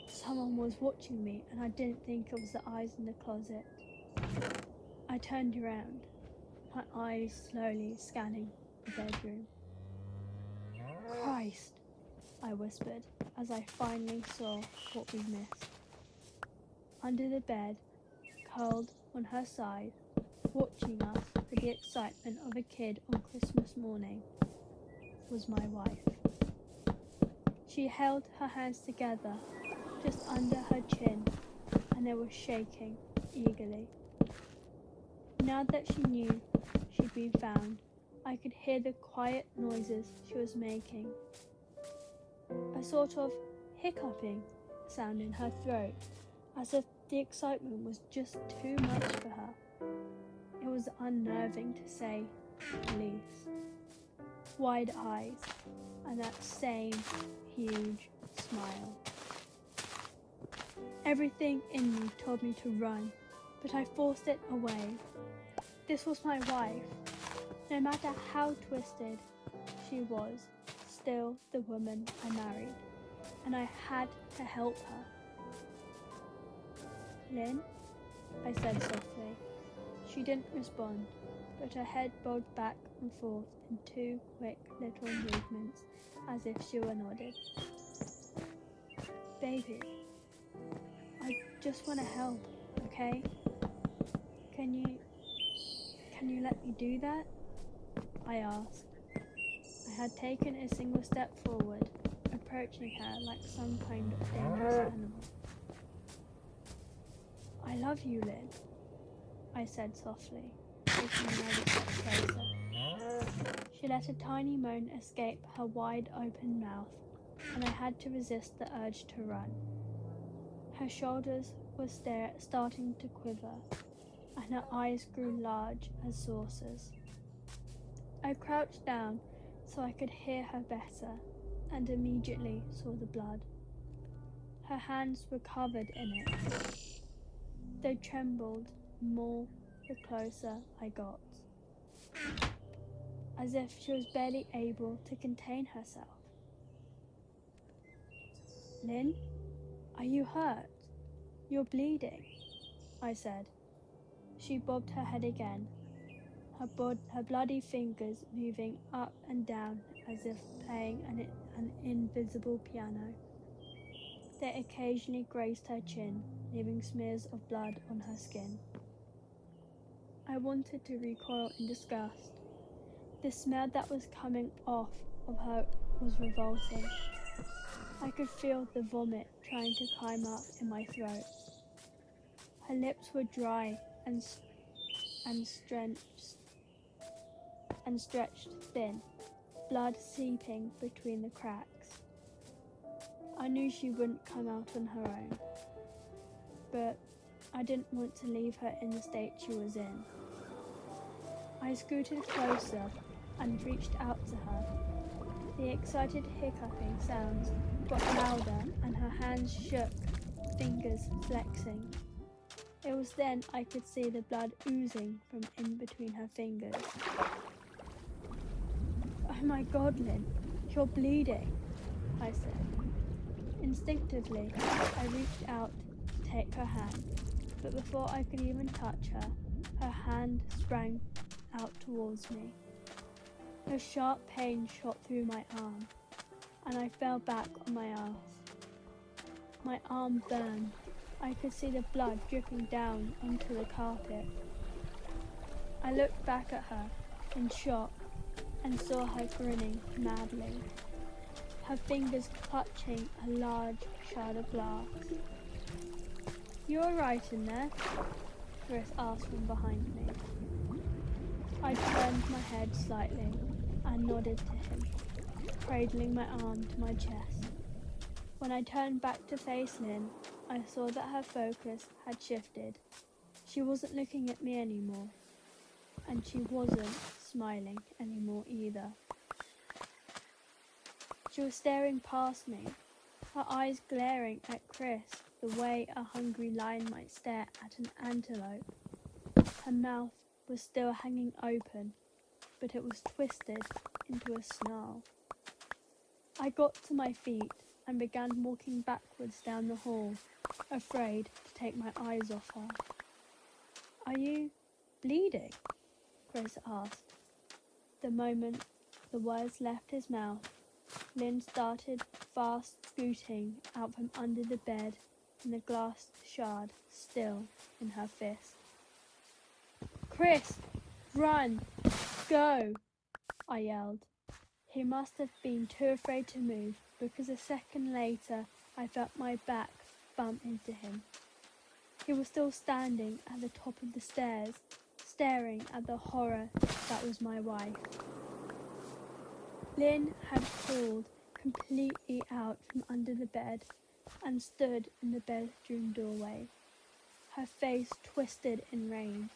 Someone was watching me and I didn't think it was the eyes in the closet. I turned around, my eyes slowly scanning the bedroom. Christ, I whispered as I finally saw what we'd missed. Under the bed, curled on her side, watching us with the excitement of a kid on Christmas morning, was my wife. She held her hands together just under her chin and they were shaking eagerly. Now that she knew she'd been found, I could hear the quiet noises she was making. A sort of hiccuping sound in her throat, as if the excitement was just too much for her. It was unnerving to say the least. Wide eyes and that same huge smile. Everything in me told me to run, but I forced it away. This was my wife. No matter how twisted she was, still the woman I married, and I had to help her. Lynn? I said softly. She didn't respond, but her head bobbed back and forth in two quick little movements as if she were nodded. Baby, I just want to help, okay? Can you let me do that? I asked. I had taken a single step forward, approaching her like some kind of dangerous animal. I love you, Lynn, I said softly. taking another step closer. She let a tiny moan escape her wide-open mouth, and I had to resist the urge to run. Her shoulders were starting to quiver, and her eyes grew large as saucers. I crouched down so I could hear her better, and immediately saw the blood. Her hands were covered in it. They trembled more the closer I got, as if she was barely able to contain herself. "Lynn, are you hurt? You're bleeding," I said. She bobbed her head again, her bloody fingers moving up and down as if playing an invisible piano. They occasionally grazed her chin, leaving smears of blood on her skin. I wanted to recoil in disgust. The smell that was coming off of her was revolting. I could feel the vomit trying to climb up in my throat. Her lips were dry and stretched thin, blood seeping between the cracks. I knew she wouldn't come out on her own, but I didn't want to leave her in the state she was in. I scooted closer and reached out to her. The excited hiccuping sounds got louder and her hands shook, fingers flexing. It was then I could see the blood oozing from in between her fingers. "Oh my God, Lynn, you're bleeding," I said. Instinctively, I reached out to take her hand, but before I could even touch her, her hand sprang out towards me. A sharp pain shot through my arm, and I fell back on my ass. My arm burned. I could see the blood dripping down onto the carpet. I looked back at her in shock and saw her grinning madly, her fingers clutching a large shard of glass. "You all right in there?" Chris asked from behind me. I turned my head slightly and nodded to him, cradling my arm to my chest. When I turned back to face Lynn, I saw that her focus had shifted. She wasn't looking at me anymore, and she wasn't smiling anymore either. She was staring past me, her eyes glaring at Chris the way a hungry lion might stare at an antelope. Her mouth was still hanging open, but it was twisted into a snarl. I got to my feet and began walking backwards down the hall, afraid to take my eyes off her. "Are you bleeding?" Chris asked. The moment the words left his mouth, Lynn started fast scooting out from under the bed, and the glass shard still in her fist. "Chris, run! Go!" I yelled. He must have been too afraid to move, because a second later I felt my back bump into him. He was still standing at the top of the stairs, staring at the horror that was my wife. Lynn had crawled completely out from under the bed and stood in the bedroom doorway, her face twisted in rage.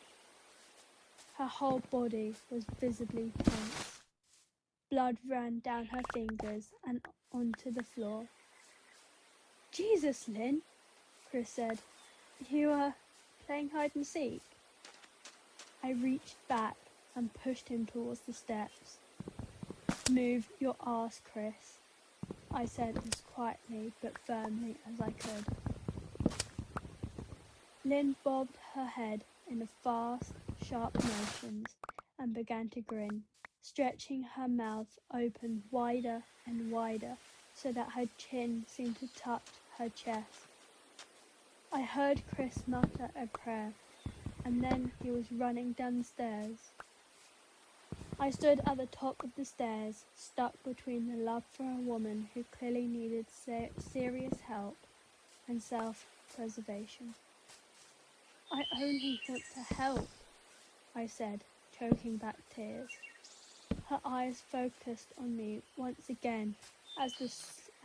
Her whole body was visibly tense. Blood ran down her fingers and onto the floor. "Jesus, Lynn," Chris said. "You are playing hide and seek?" I reached back and pushed him towards the steps. "Move your ass, Chris," I said as quietly but firmly as I could. Lynn bobbed her head in fast, sharp motions and began to grin, stretching her mouth open wider and wider so that her chin seemed to touch her chest. I heard Chris mutter a prayer, and then he was running down the stairs. I stood at the top of the stairs, stuck between the love for a woman who clearly needed serious help and self-preservation. "I only want to help," I said, choking back tears. Her eyes focused on me once again as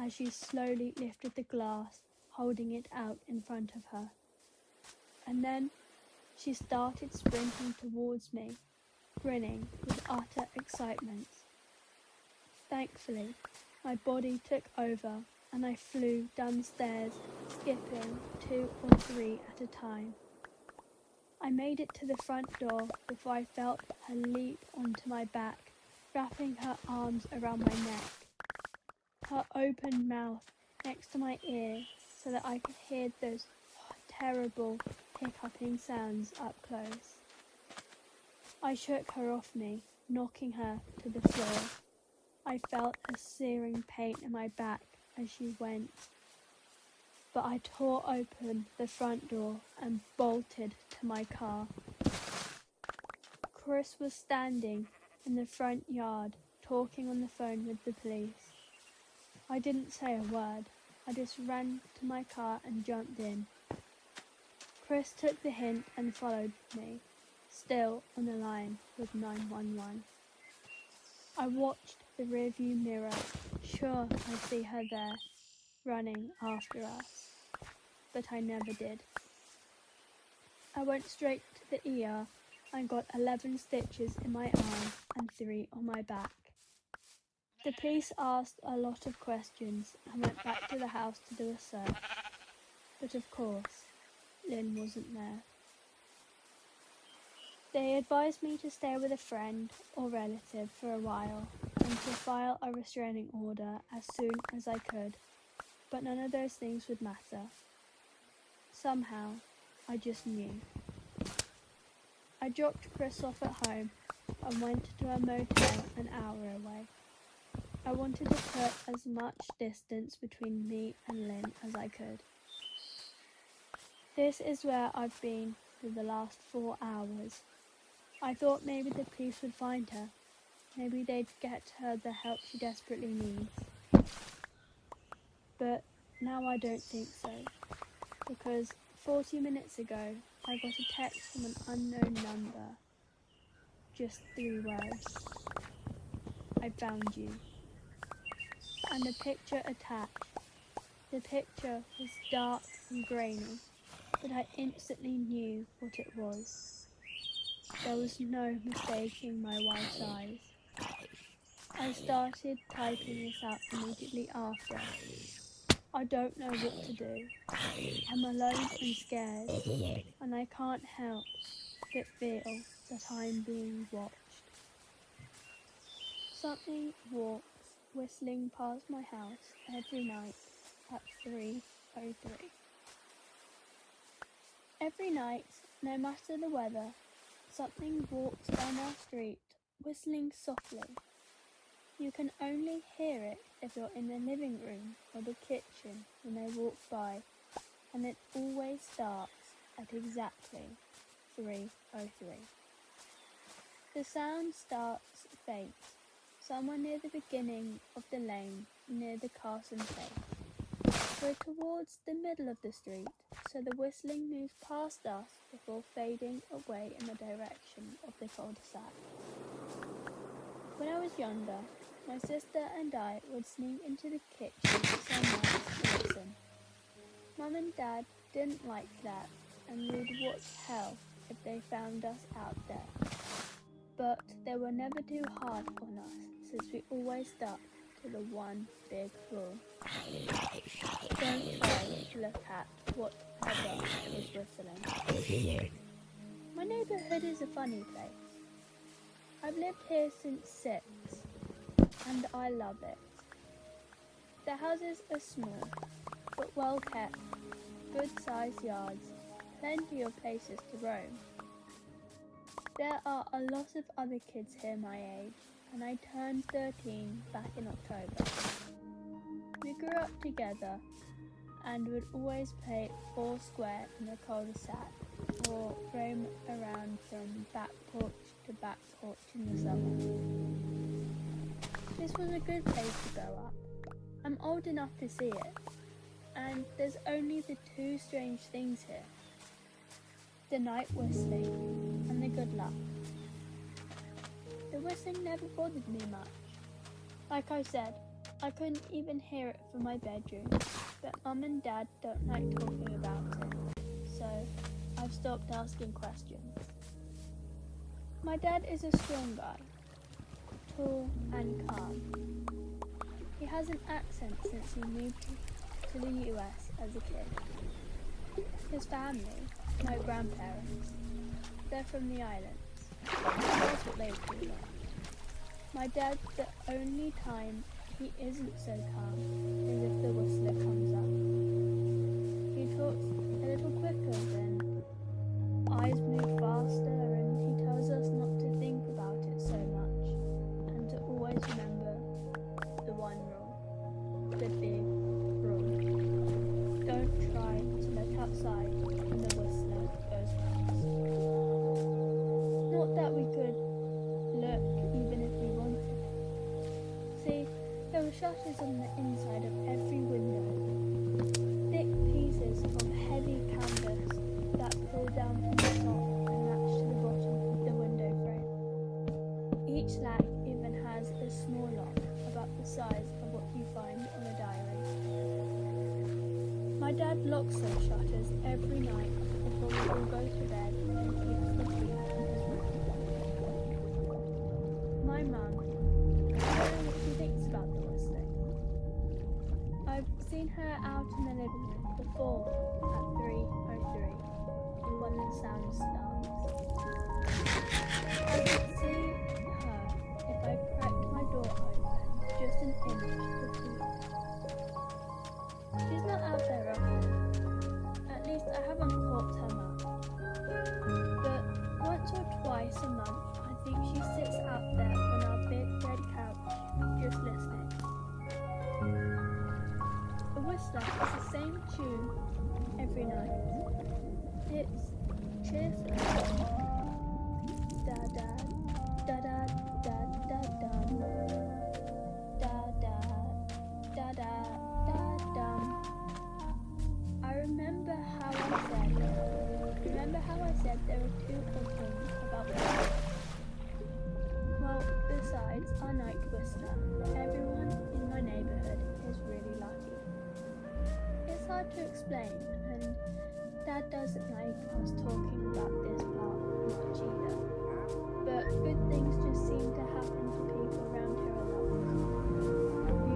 she slowly lifted the glass, holding it out in front of her. And then she started sprinting towards me, grinning with utter excitement. Thankfully, my body took over and I flew downstairs, skipping 2 or 3 at a time. I made it to the front door before I felt her leap onto my back, wrapping her arms around my neck. Her open mouth next to my ear so that I could hear those terrible hiccuping sounds up close. I shook her off me, knocking her to the floor. I felt a searing pain in my back as she went, but I tore open the front door and bolted to my car. Chris was standing in the front yard talking on the phone with the police. I didn't say a word. I just ran to my car and jumped in. Chris took the hint and followed me, still on the line with 911. I watched the rearview mirror, sure I'd see her there, running after us, but I never did. I went straight to the ER and got 11 stitches in my arm and 3 on my back. The police asked a lot of questions and went back to the house to do a search, but of course, Lynn wasn't there. They advised me to stay with a friend or relative for a while and to file a restraining order as soon as I could, but none of those things would matter. Somehow, I just knew. I dropped Chris off at home and went to a motel an hour away. I wanted to put as much distance between me and Lynn as I could. This is where I've been for the last 4 hours. I thought maybe the police would find her. Maybe they'd get her the help she desperately needs. But now I don't think so, because 40 minutes ago I got a text from an unknown number. Just 3 words. I found you. And the picture attached. The picture was dark and grainy, but I instantly knew what it was. There was no mistaking my wife's eyes. I started typing this out immediately after. I don't know what to do. I'm alone and scared, and I can't help but feel that I'm being watched. Something walks whistling past my house every night at 3:03. Every night, no matter the weather, something walks down our street, whistling softly. You can only hear it if you're in the living room or the kitchen when they walk by, and it always starts at exactly 3:03. The sound starts faint, somewhere near the beginning of the lane near the Carson place. We're towards the middle of the street, so the whistling moves past us before fading away in the direction of the cul-de-sac. When I was younger, my sister and I would sneak into the kitchen somewhere to listen. Mum and Dad didn't like that, and we'd watch hell if they found us out there. But they were never too hard on us, since we always stuck to the one big rule. Don't try to look at whatever was whistling. My neighbourhood is a funny place. I've lived here since 6, and I love it. The houses are small, but well kept, good-sized yards, plenty of places to roam. There are a lot of other kids here my age, and I turned 13 back in October. We grew up together and would always play foursquare in the cul-de-sac or roam around from back porch to back porch in the summer. This was a good place to grow up. I'm old enough to see it, and there's only the 2 strange things here. The night whistling and the good luck. The whistling never bothered me much. Like I said, I couldn't even hear it from my bedroom, but Mum and Dad don't like talking about it, so I've stopped asking questions. My dad is a strong guy, tall and calm. He has an accent since he moved to the US as a kid. His family, my grandparents, they're from the islands. That's what they call it. My dad, the only time he isn't so calm is if the whistler comes up. He talks a little quicker, then eyes move faster, and he tells us not to think about it so much and to always remember the one rule, the big rule. Don't try to look outside when the whistler goes past. Not that we could look even if we wanted. See, there were shutters on the inside of every window, thick pieces of heavy canvas that pull down from the top and latch to the bottom of the window frame. Each lag even has a small lock about the size of what you find on a diary. My dad locks those shutters every night before we all go to bed and keeps the key in his room. My mum, I don't know what she thinks about the whistling. I've seen her out in the living room before at 3:03 when the sound starts. I could see her if I cracked my door open just an inch to peek. She's not out there often. At least I haven't caught her much. But once or twice a month I think she sits out there on our big red couch, just listening. The whistler has the same tune every night. It's cheerful. Da da da da da da dum. Da da da da da dum. I remember how I said there were two good things about whistling. Well, besides our night whistler, everyone in my neighbourhood is really lucky. It's hard to explain, and Dad doesn't like us talking about this part much either. But good things just seem to happen to people around here a lot.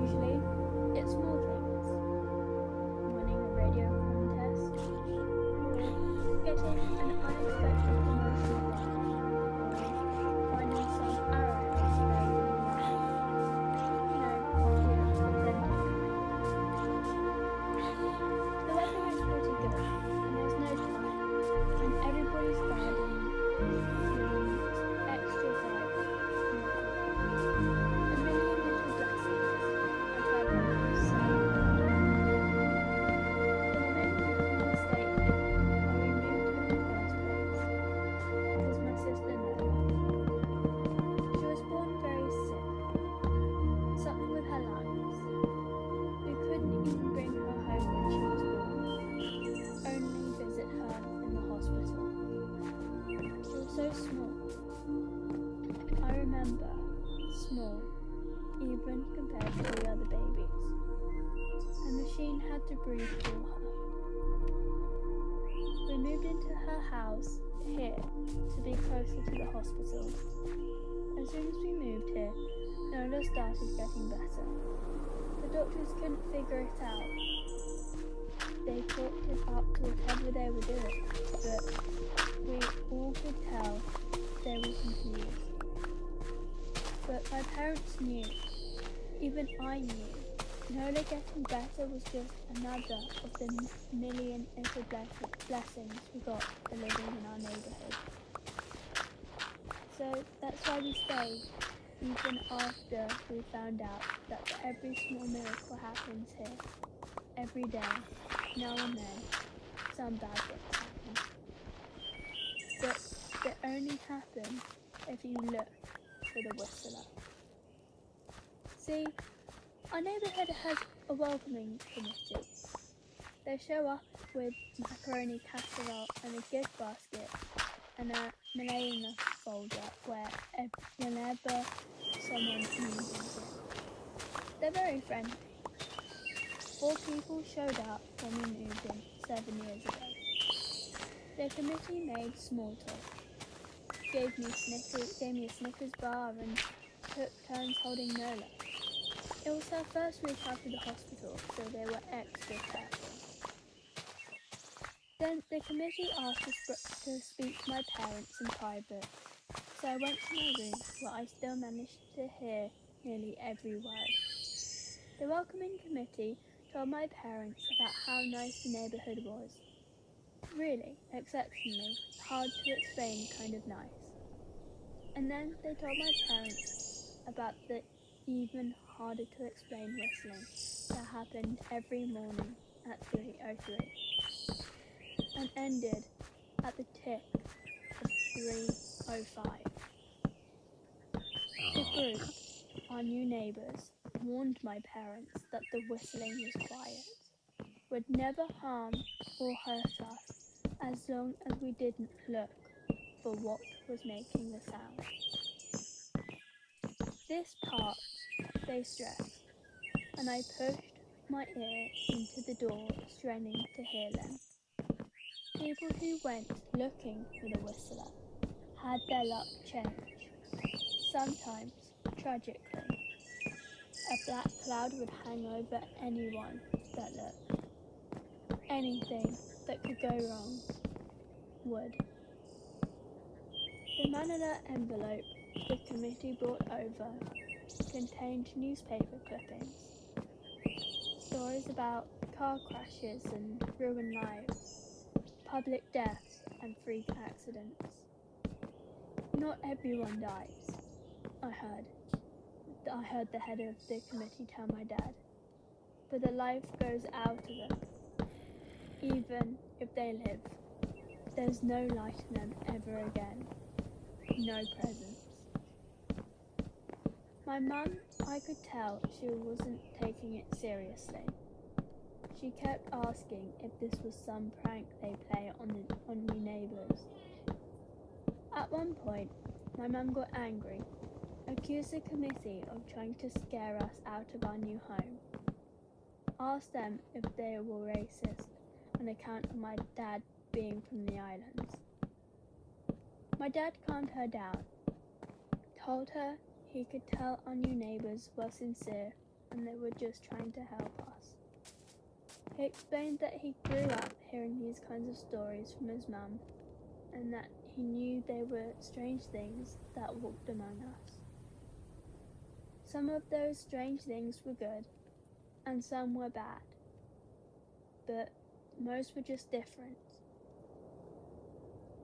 Usually, it's small things. Winning a radio contest, or getting an unexpected promotion at work, or finding some arrowheads buried in the ground. The authentic kind. The weather is pretty good, and there's no time, and everybody's garden seems extra bright and lovely. A million little blessings, I've heard my mum say. The main mistake why we moved here in the first place was my sister Noah. She was born very sick, something with her lungs. We couldn't even bring her home when she was born, only visit her in the hospital. She was so small. I remember, small, even compared to the other babies. A machine had to breathe through her. We moved into her house here to be closer to the hospital. As soon as we moved here, Nola started getting better. The doctors couldn't figure it out. They talked it up to whatever they were doing, but we all could tell they were confused. But my parents knew, even I knew, Nola getting better was just another of the million little blessings we got for living in our neighbourhood. So that's why we stayed, even after we found out that for every small miracle happens here, every day, now and then, some bad things happen. But they only happen if you look for the whistler. See, our neighbourhood has a welcoming committee. They show up with macaroni casserole and a gift basket and are relaying us folder whenever someone new moves in. They're very friendly. 4 people showed up when we moved in 7 years ago. The committee made small talk, gave me a Snickers bar and took turns holding Nola. It was her first week after the hospital, so they were extra careful. Then the committee asked to speak to my parents in private, so I went to my room where I still managed to hear nearly every word. The welcoming committee told my parents about how nice the neighbourhood was. Really, exceptionally, hard to explain kind of nice. And then they told my parents about the even harder to explain whistling that happened every morning at 3:03 and ended at the tick of 3:05. The group, our new neighbours, warned my parents that the whistling was quiet, would never harm or hurt us as long as we didn't look for what was making the sound. This part they stressed, and I pushed my ear into the door, straining to hear them. People who went looking for the whistler had their luck change. Sometimes, tragically, a black cloud would hang over anyone that looked. Anything that could go wrong would. The manila envelope the committee brought over contained newspaper clippings, stories about car crashes and ruined lives, public deaths and freak accidents. Not everyone dies, I heard. I heard the head of the committee tell my dad, but the life goes out of them. Even if they live, there's no light in them ever again. No presence. My mum, I could tell she wasn't taking it seriously. She kept asking if this was some prank they play on me neighbours. At one point, my mum got angry, accused the committee of trying to scare us out of our new home, asked them if they were racist on account of my dad being from the islands. My dad calmed her down, told her he could tell our new neighbours were sincere and they were just trying to help us. He explained that he grew up hearing these kinds of stories from his mum and that he knew they were strange things that walked among us. Some of those strange things were good and some were bad, but most were just different.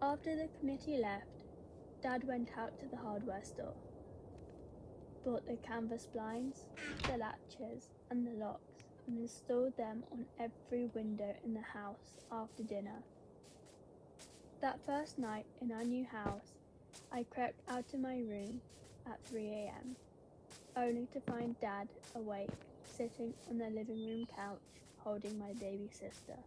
After the committee left, Dad went out to the hardware store, bought the canvas blinds, the latches and the locks and installed them on every window in the house after dinner. That first night in our new house, I crept out of my room at 3 a.m, only to find Dad awake, sitting on the living room couch holding my baby sister.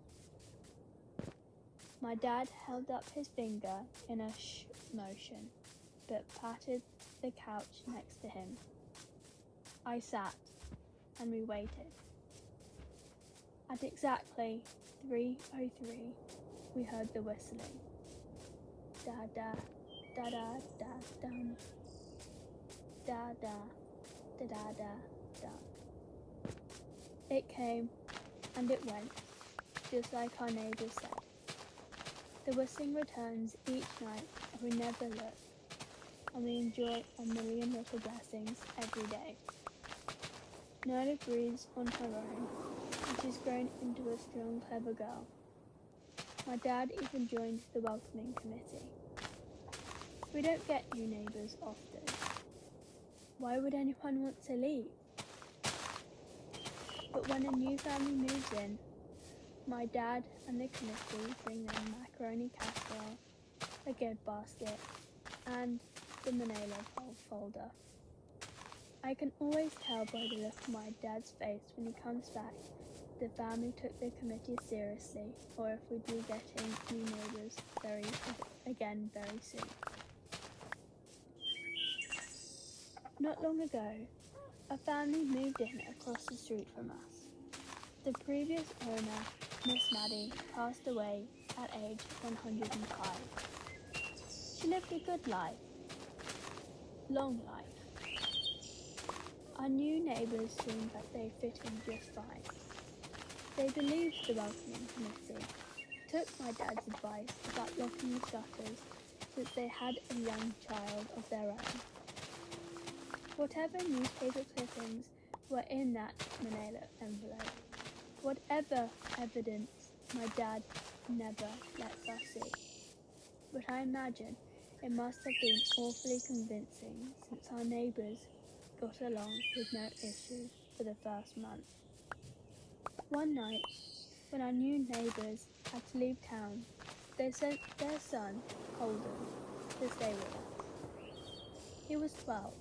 My dad held up his finger in a shh motion, but patted the couch next to him. I sat, and we waited. At exactly 3:03, we heard the whistling. Da da, da da da dum. Da da, da da da dum. It came, and it went, just like our neighbours said. The whistling returns each night, and we never look, and we enjoy a million little blessings every day. Nola breathes on her own, and she's grown into a strong, clever girl. My dad even joined the welcoming committee. We don't get new neighbours often. Why would anyone want to leave? But when a new family moves in, my dad and the committee bring them macaroni casserole, a gift basket, and the manila folder. I can always tell by the look on my dad's face when he comes back if the family took the committee seriously or if we'd be getting new neighbours very soon. Not long ago, a family moved in across the street from us. The previous owner, Miss Maddie, passed away at age 105. She lived a good life, long life. Our new neighbours seemed like they fit in just fine. They believed the welcoming committee, took my dad's advice about locking the shutters since they had a young child of their own. Whatever newspaper clippings were in that manila envelope, whatever evidence my dad never lets us see. But I imagine it must have been awfully convincing since our neighbours got along with no issues for the first month. One night, when our new neighbours had to leave town, they sent their son, Holden, to stay with us. He was 12,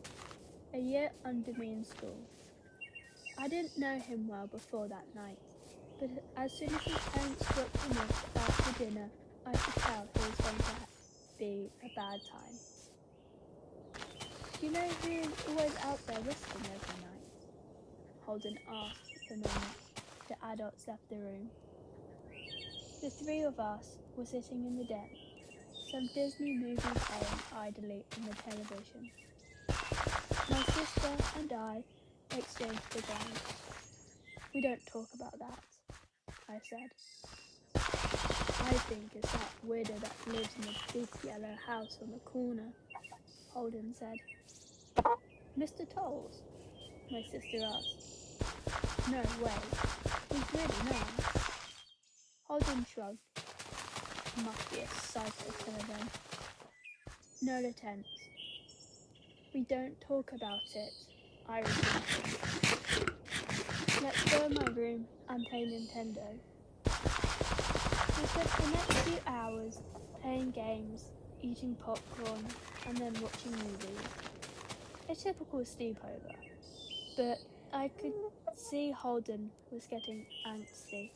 a year under me in school. I didn't know him well before that night, but as soon as his parents dropped him off after dinner, I could tell it was going to be a bad time. Do you know who is always out there whistling every night? Holden asked the moment the adults left the room. The three of us were sitting in the den, some Disney movie playing idly on the television. My sister and I exchanged a glance. We don't talk about that, I said. I think it's that widow that lives in the big yellow house on the corner, Holden said. Mr. Tolls? My sister asked. No way. He's really nice. Holden shrugged. Must be a psycho killer then. Nola tensed. We don't talk about it, I repeated. Let's go in my room and play Nintendo. We spent the next few hours playing games, eating popcorn, and then watching movies. A typical sleepover, but I could see Holden was getting angsty.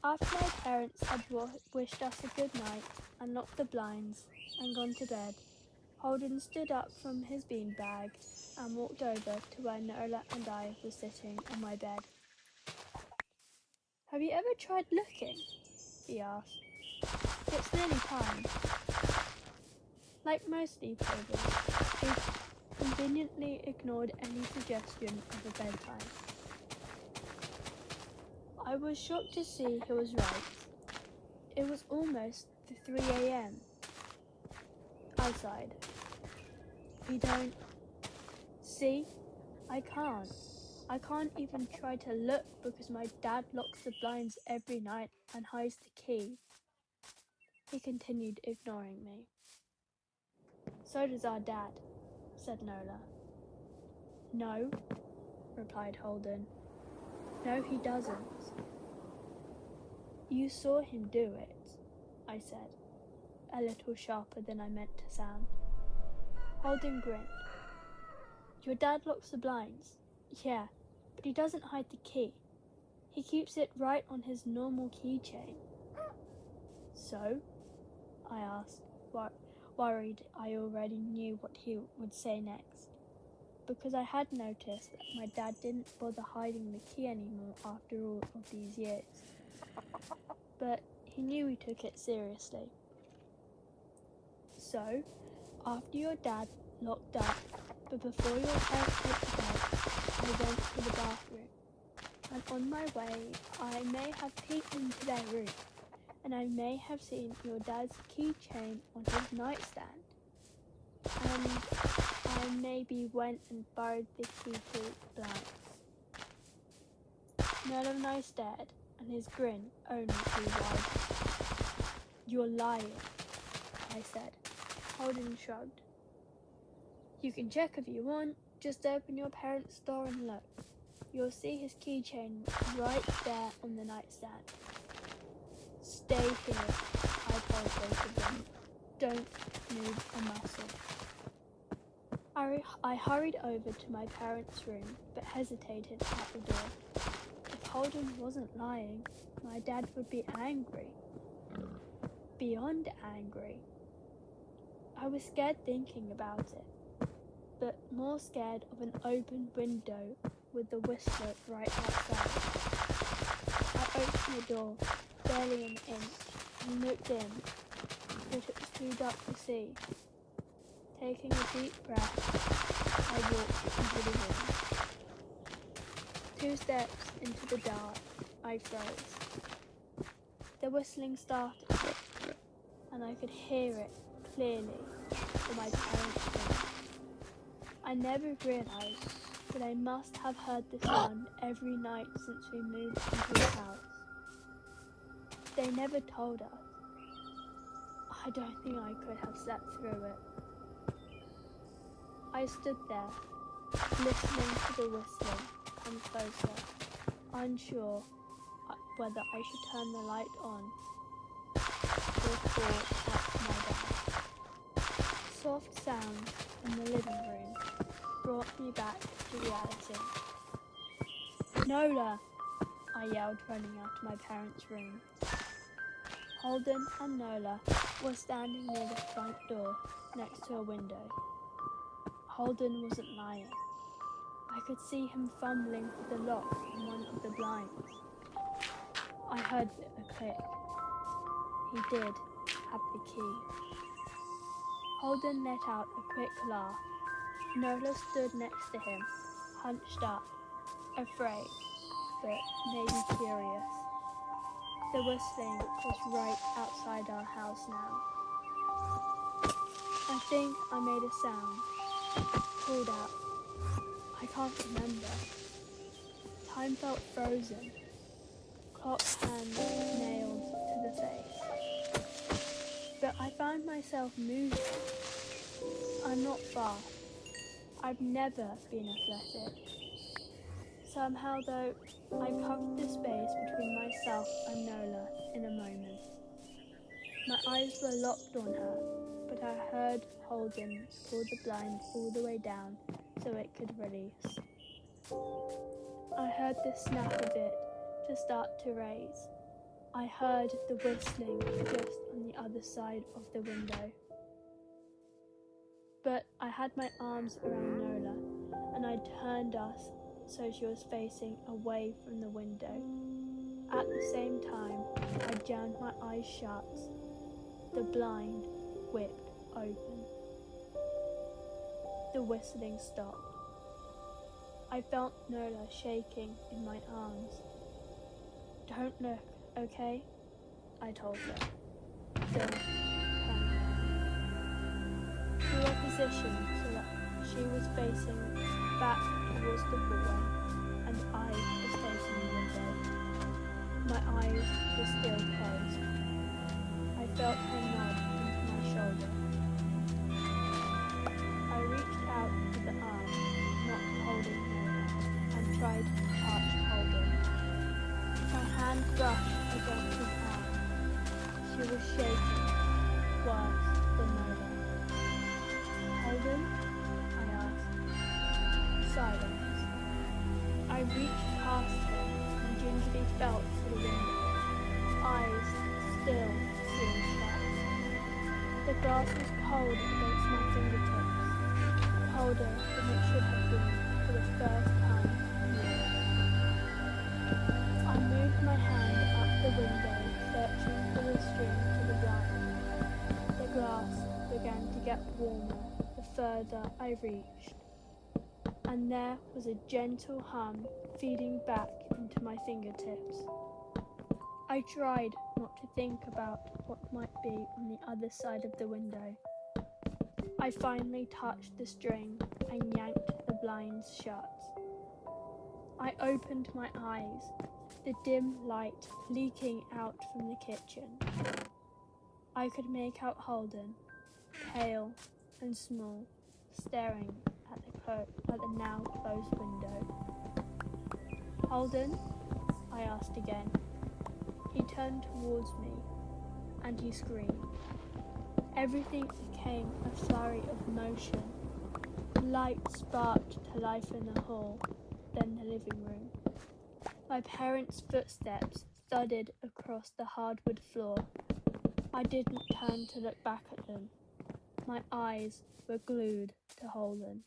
After my parents had wished us a good night and locked the blinds and gone to bed, Holden stood up from his beanbag and walked over to where Nola and I were sitting on my bed. Have you ever tried looking? He asked. It's nearly time. Like most sleepovers, he conveniently ignored any suggestion of a bedtime. I was shocked to see he was right. It was almost 3 a.m. I sighed. You don't see? I can't. I can't even try to look because my dad locks the blinds every night and hides the key. He continued, ignoring me. So does our dad, said Nola. No, replied Holden. No, he doesn't. You saw him do it, I said, a little sharper than I meant to sound. Holden grinned. Your dad locks the blinds. Yeah, but he doesn't hide the key. He keeps it right on his normal keychain. So? I asked, worried I already knew what he would say next, because I had noticed that my dad didn't bother hiding the key anymore after all of these years. But he knew we took it seriously. So, after your dad locked up, but before your parents went to bed, I went to the bathroom. And on my way, I may have peeked into their room, and I may have seen your dad's keychain on his nightstand. And I maybe went and borrowed the key to the blinds. Nola and I stared, and his grin only grew wider. You're lying, I said. Holden shrugged. You can check if you want. Just open your parents' door and look. You'll see his keychain right there on the nightstand. Stay here, I told both of them. Don't move a muscle. I hurried over to my parents' room, but hesitated at the door. If Holden wasn't lying, my dad would be angry. Beyond angry. I was scared thinking about it, but more scared of an open window with the whistler right outside. I opened the door, barely an inch, and looked in, but it was too dark to see. Taking a deep breath, I walked into the room. 2 steps into the dark, I froze. The whistling started, and I could hear it clearly from my parents' room. I never realised that I must have heard the sound every night since we moved into the house. They never told us. I don't think I could have slept through it. I stood there, listening to the whistling come closer, unsure whether I should turn the light on or call out to my dad. Soft sounds in the living room brought me back to reality. "Nola!" I yelled, running out of my parents' room. Holden and Nola were standing near the front door next to a window. Holden wasn't lying. I could see him fumbling for the lock on one of the blinds. I heard a click. He did have the key. Holden let out a quick laugh. Nola stood next to him, hunched up, afraid, but maybe curious. The whistling was right outside our house now. I think I made a sound, called out. I can't remember. Time felt frozen, clock hands nailed to the face. But I found myself moving. I'm not fast. I've never been athletic. Somehow though, I covered the space between myself and Nola in a moment. My eyes were locked on her, but I heard Holden pull the blind all the way down so it could release. I heard the snap of it to start to raise. I heard the whistling just on the other side of the window. But I had my arms around Nola, and I turned us so she was facing away from the window. At the same time, I jammed my eyes shut. The blind whipped open. The whistling stopped. I felt Nola shaking in my arms. "Don't look, okay?" I told her. Then turned around. We were positioned so that she was facing back towards the hallway and I was facing the window. My eyes were still closed. I felt her nod into my shoulder. I reached out with the arm, not holding Nola, and tried to touch Holden. My hand brushed against his arm. She was shaking, worse than Nola. "Holden?" I asked. Silence. I reached past him and gingerly felt for the window, eyes still sealed shut. The glass was cold against my fingertips, colder than it should have been for the first time in years. I moved my hand up the window, searching for the string to the blind. The glass began to get warmer the further I reached, and there was a gentle hum feeding back into my fingertips. I tried not to think about what might be on the other side of the window. I finally touched the string and yanked the blinds shut. I opened my eyes, the dim light leaking out from the kitchen. I could make out Holden, pale and small, staring at the now closed window. "Holden?" I asked again. He turned towards me and he screamed. Everything became a flurry of motion. Light sparked to life in the hall, then the living room. My parents' footsteps thudded across the hardwood floor. I didn't turn to look back at them. My eyes were glued to Holden.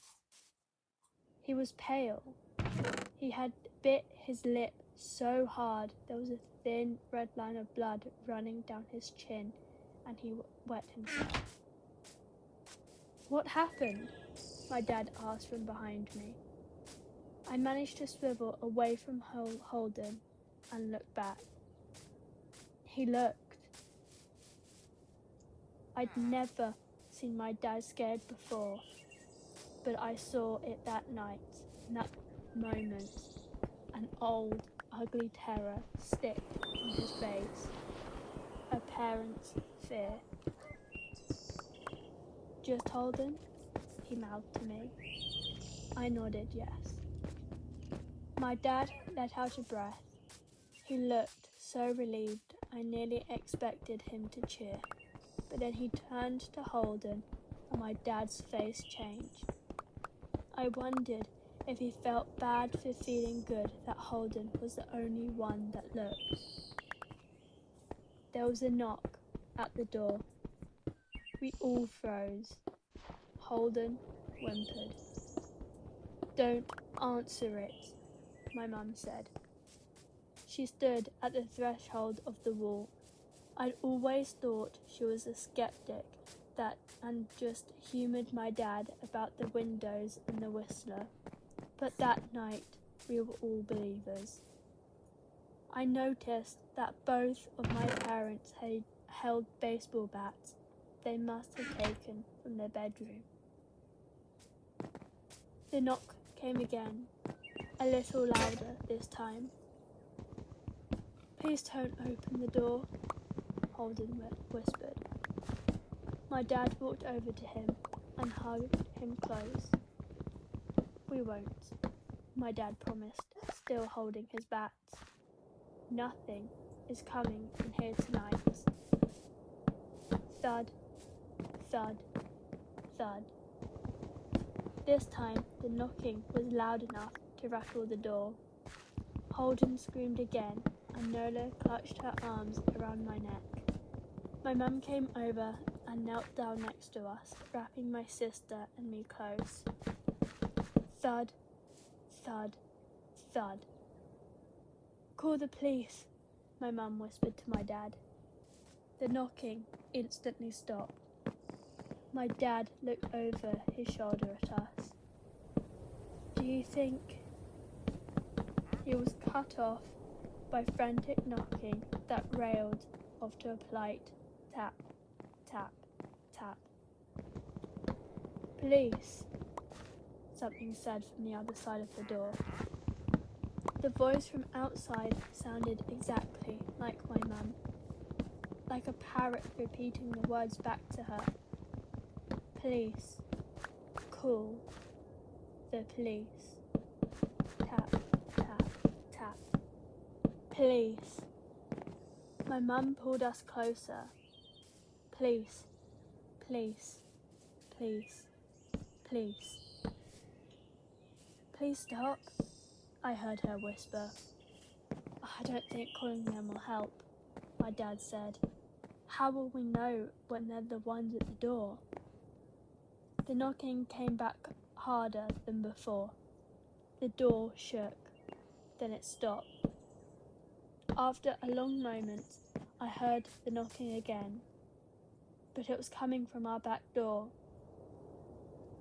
He was pale. He had bit his lip so hard there was a thin red line of blood running down his chin, and he wet himself. "What happened?" my dad asked from behind me. I managed to swivel away from Holden and look back. He looked. I'd never seen my dad scared before, but I saw it that night, in that moment, an old, ugly terror stick on his face, a parent's fear. "Just Holden?" he mouthed to me. I nodded yes. My dad let out a breath. He looked so relieved I nearly expected him to cheer, but then he turned to Holden and my dad's face changed. I wondered if he felt bad for feeling good that Holden was the only one that looked. There was a knock at the door. We all froze. Holden whimpered. "Don't answer it," my mum said. She stood at the threshold of the wall. I'd always thought she was a skeptic and just humoured my dad about the windows and the whistler. But that night we were all believers. I noticed that both of my parents had held baseball bats they must have taken from their bedroom. The knock came again, a little louder this time. "Please don't open the door," Holden whispered. My dad walked over to him and hugged him close. "We won't," my dad promised, still holding his bats. "Nothing is coming in here tonight." Thud, thud, thud. This time the knocking was loud enough to rattle the door. Holden screamed again and Nola clutched her arms around my neck. My mum came over and knelt down next to us, wrapping my sister and me close. Thud, thud, thud. "Call the police," my mum whispered to my dad. The knocking instantly stopped. My dad looked over his shoulder at us. "Do you think—" He was cut off by frantic knocking that railed off to a polite tap, tap, tap. "Police," something said from the other side of the door. The voice from outside sounded exactly like my mum, like a parrot repeating the words back to her. "Police. Call the police. Tap, tap, tap. Police." My mum pulled us closer. "Please, please, please, please. Please stop," I heard her whisper. "I don't think calling them will help," my dad said. "How will we know when they're the ones at the door?" The knocking came back harder than before. The door shook, then it stopped. After a long moment, I heard the knocking again, but it was coming from our back door.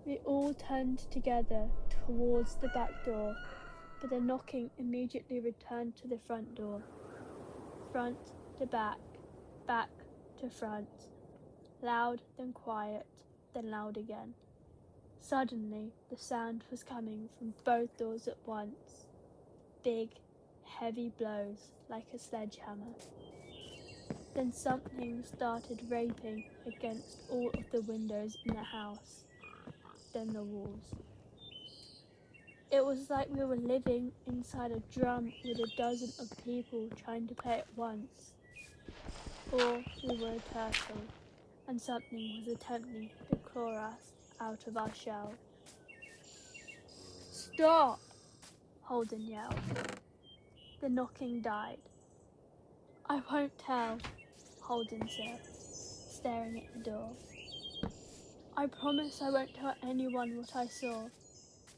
We all turned together towards the back door, but the knocking immediately returned to the front door. Front to back, back to front. Loud, then quiet, then loud again. Suddenly, the sound was coming from both doors at once. Big, heavy blows like a sledgehammer. Then something started raping against all of the windows in the house, then the walls. It was like we were living inside a drum with a dozen of people trying to play at once. Or we were a turtle, and something was attempting to claw us out of our shell. "Stop!" Holden yelled. The knocking died. "I won't tell," Holden said, staring at the door. "I promise I won't tell anyone what I saw.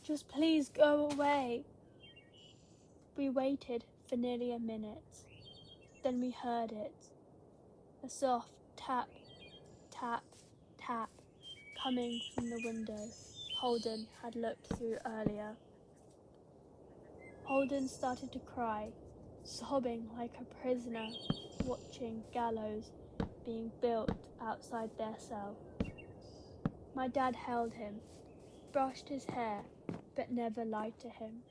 Just please go away." We waited for nearly a minute. Then we heard it. A soft tap, tap, tap coming from the window Holden had looked through earlier. Holden started to cry, sobbing like a prisoner watching gallows being built outside their cell. My dad held him, brushed his hair, but never lied to him,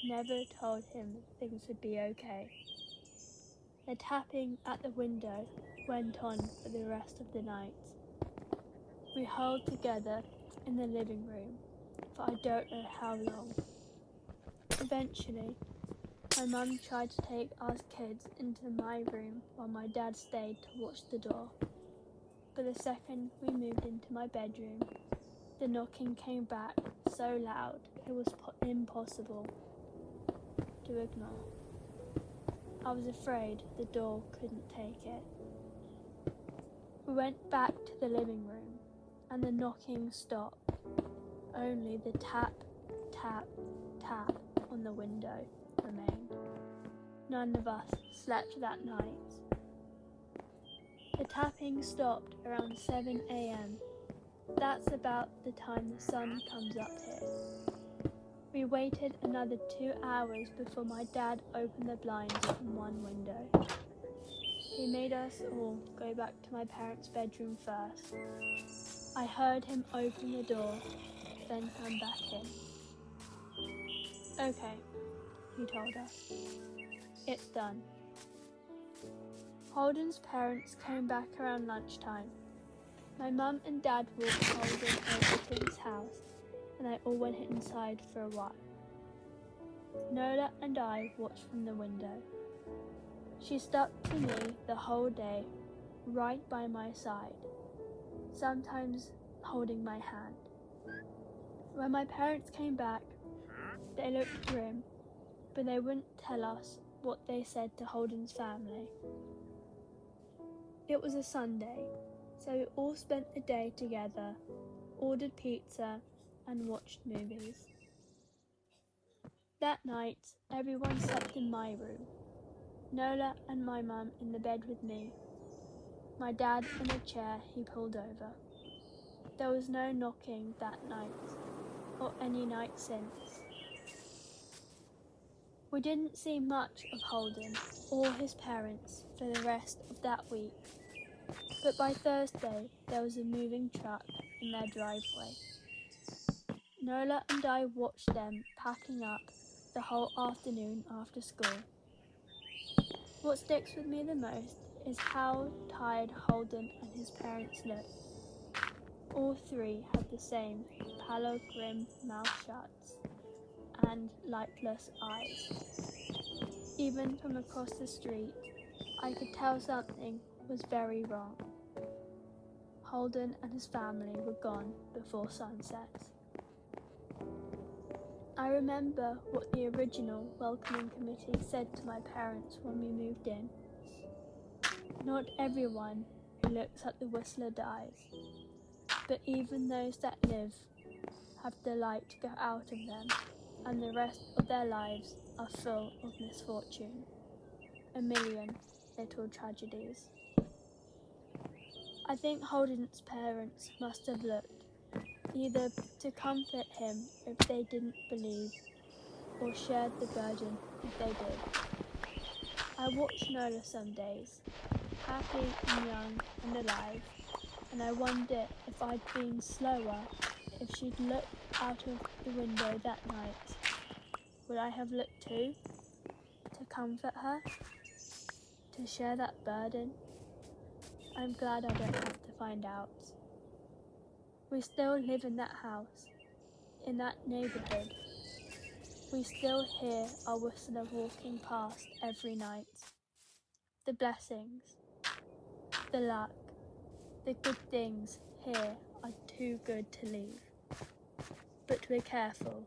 never told him things would be okay. The tapping at the window went on for the rest of the night. We held together in the living room for I don't know how long. Eventually, my mum tried to take us kids into my room while my dad stayed to watch the door. But the second we moved into my bedroom, the knocking came back so loud it was impossible to ignore. I was afraid the door couldn't take it. We went back to the living room and the knocking stopped. Only the tap, tap, tap on the window remained. None of us slept that night. The tapping stopped around 7 a.m. That's about the time the sun comes up here. We waited another 2 hours before my dad opened the blinds from one window. He made us all go back to my parents' bedroom first. I heard him open the door, then come back in. "Okay," he told us. "It's done." Holden's parents came back around lunchtime. My mum and dad walked Holden over to his house, and I all went inside for a while. Nola and I watched from the window. She stuck to me the whole day, right by my side, sometimes holding my hand. When my parents came back, they looked grim, but they wouldn't tell us what they said to Holden's family. It was a Sunday, so we all spent the day together, ordered pizza, and watched movies. That night, everyone slept in my room. Nola and my mum in the bed with me. My dad in a chair he pulled over. There was no knocking that night, or any night since. We didn't see much of Holden or his parents for the rest of that week, but by Thursday there was a moving truck in their driveway. Nola and I watched them packing up the whole afternoon after school. What sticks with me the most is how tired Holden and his parents looked. All three had the same pallor grim mouth shuts and lightless eyes. Even from across the street, I could tell something was very wrong. Holden and his family were gone before sunset. I remember what the original welcoming committee said to my parents when we moved in. "Not everyone who looks at the Whistler dies, but even those that live have the light go out of them, and the rest of their lives are full of misfortune. A million little tragedies." I think Holden's parents must have looked, either to comfort him if they didn't believe, or shared the burden if they did. I watched Nola some days, happy and young and alive, and I wonder if I'd been slower if she'd looked out of the window that night. Would I have looked too? To comfort her? To share that burden? I'm glad I don't have to find out. We still live in that house, in that neighbourhood. We still hear our whistler walking past every night. The blessings, the luck, the good things here are too good to leave. But we're careful.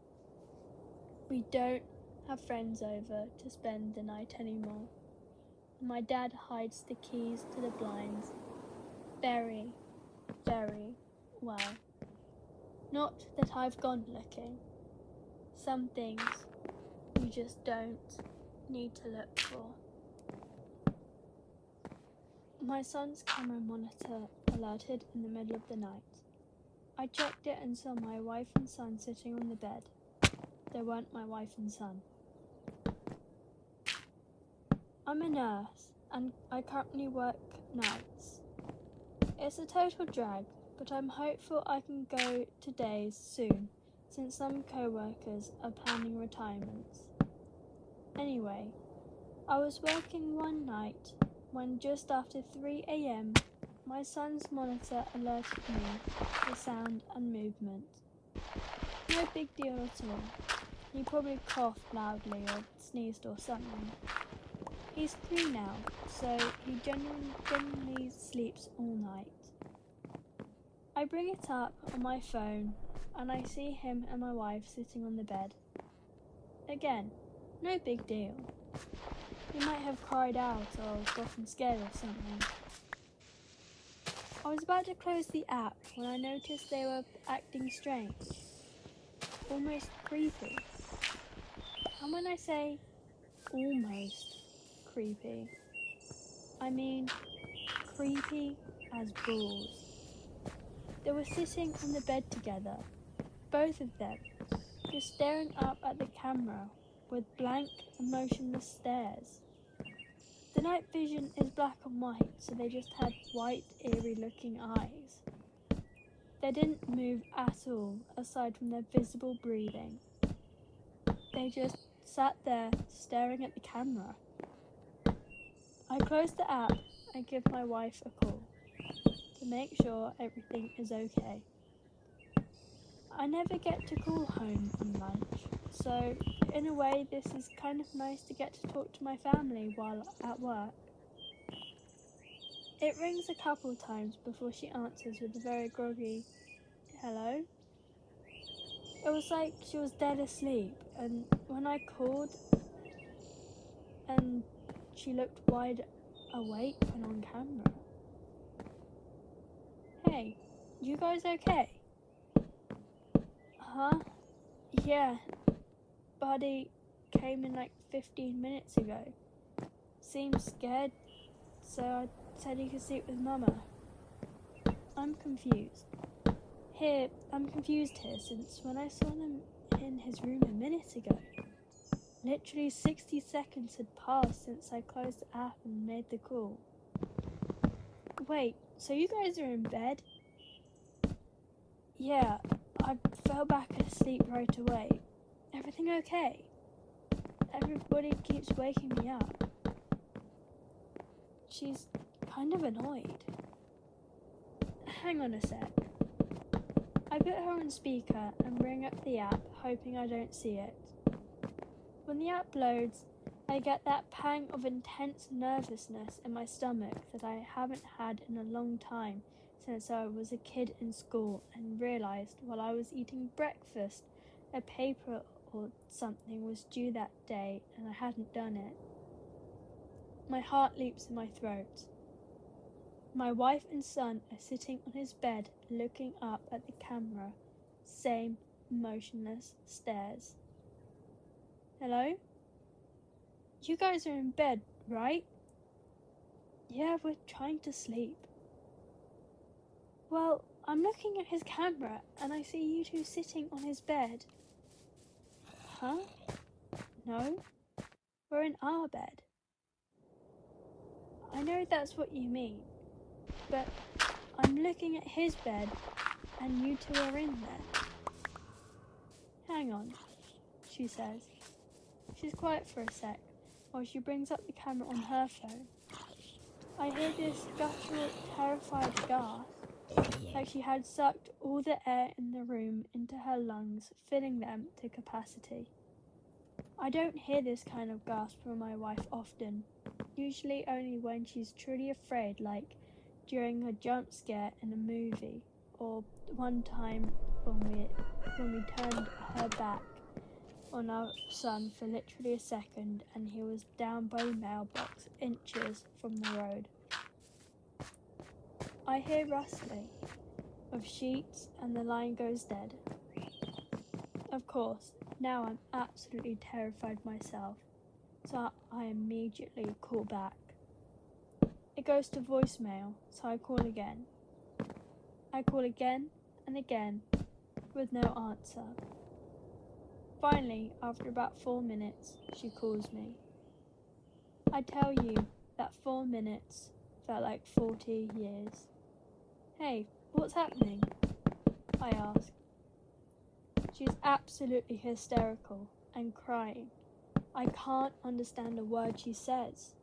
We don't have friends over to spend the night anymore. My dad hides the keys to the blinds very, very well. Not that I've gone looking. Some things you just don't need to look for. My son's camera monitor alerted in the middle of the night. I checked it and saw my wife and son sitting on the bed. They weren't my wife and son. I'm a nurse and I currently work nights. It's a total drag, but I'm hopeful I can go to days soon, since some co-workers are planning retirements. Anyway, I was working one night when just after 3 a.m, my son's monitor alerted me to sound and movement. No big deal at all. He probably coughed loudly or sneezed or something. He's 3 now, so he genuinely sleeps all night. I bring it up on my phone and I see him and my wife sitting on the bed. Again, no big deal. He might have cried out or gotten scared or something. I was about to close the app when I noticed they were acting strange, almost creepy. And when I say almost creepy, I mean creepy as balls. They were sitting on the bed together, both of them, just staring up at the camera with blank, emotionless stares. The night vision is black and white, so they just had white, eerie looking eyes. They didn't move at all, aside from their visible breathing. They just sat there, staring at the camera. I close the app and give my wife a call to make sure everything is okay. I never get to call home on lunch, so in a way this is kind of nice to get to talk to my family while at work. It rings a couple times before she answers with a very groggy hello. It was like she was dead asleep, and when I called and she looked wide awake and on camera. Hey, you guys okay? Huh? Yeah, Buddy came in like 15 minutes ago. Seemed scared, so I said he could sleep with Mama. I'm confused. I'm confused here since when I saw them in his room a minute ago, literally 60 seconds had passed since I closed the app and made the call. Wait, so you guys are in bed? Yeah, I fell back asleep right away. Everything okay? Everybody keeps waking me up. She's kind of annoyed. Hang on a sec. I put her on speaker and bring up the app, hoping I don't see it. When the app loads, I get that pang of intense nervousness in my stomach that I haven't had in a long time since I was a kid in school and realised while I was eating breakfast a paper or something was due that day and I hadn't done it. My heart leaps in my throat. My wife and son are sitting on his bed looking up at the camera, same motionless stares. Hello? You guys are in bed, right? Yeah, we're trying to sleep. Well, I'm looking at his camera and I see you two sitting on his bed. Huh? No, we're in our bed. I know that's what you mean, but I'm looking at his bed and you two are in there. Hang on, she says. She's quiet for a sec while she brings up the camera on her phone. I hear this guttural, terrified gasp, like she had sucked all the air in the room into her lungs, filling them to capacity. I don't hear this kind of gasp from my wife often, usually only when she's truly afraid, like during a jump scare in a movie, or one time when we turned her back on our son for literally a second and he was down by the mailbox inches from the road. I hear rustling of sheets and the line goes dead. Of course, Now I'm absolutely terrified myself, so I immediately call back. It goes to voicemail, so I call again. I call again and again, with no answer. Finally, after about 4 minutes, she calls me. I tell you that 4 minutes felt like 40 years. Hey, what's happening? I ask. She's absolutely hysterical and crying. I can't understand a word she says.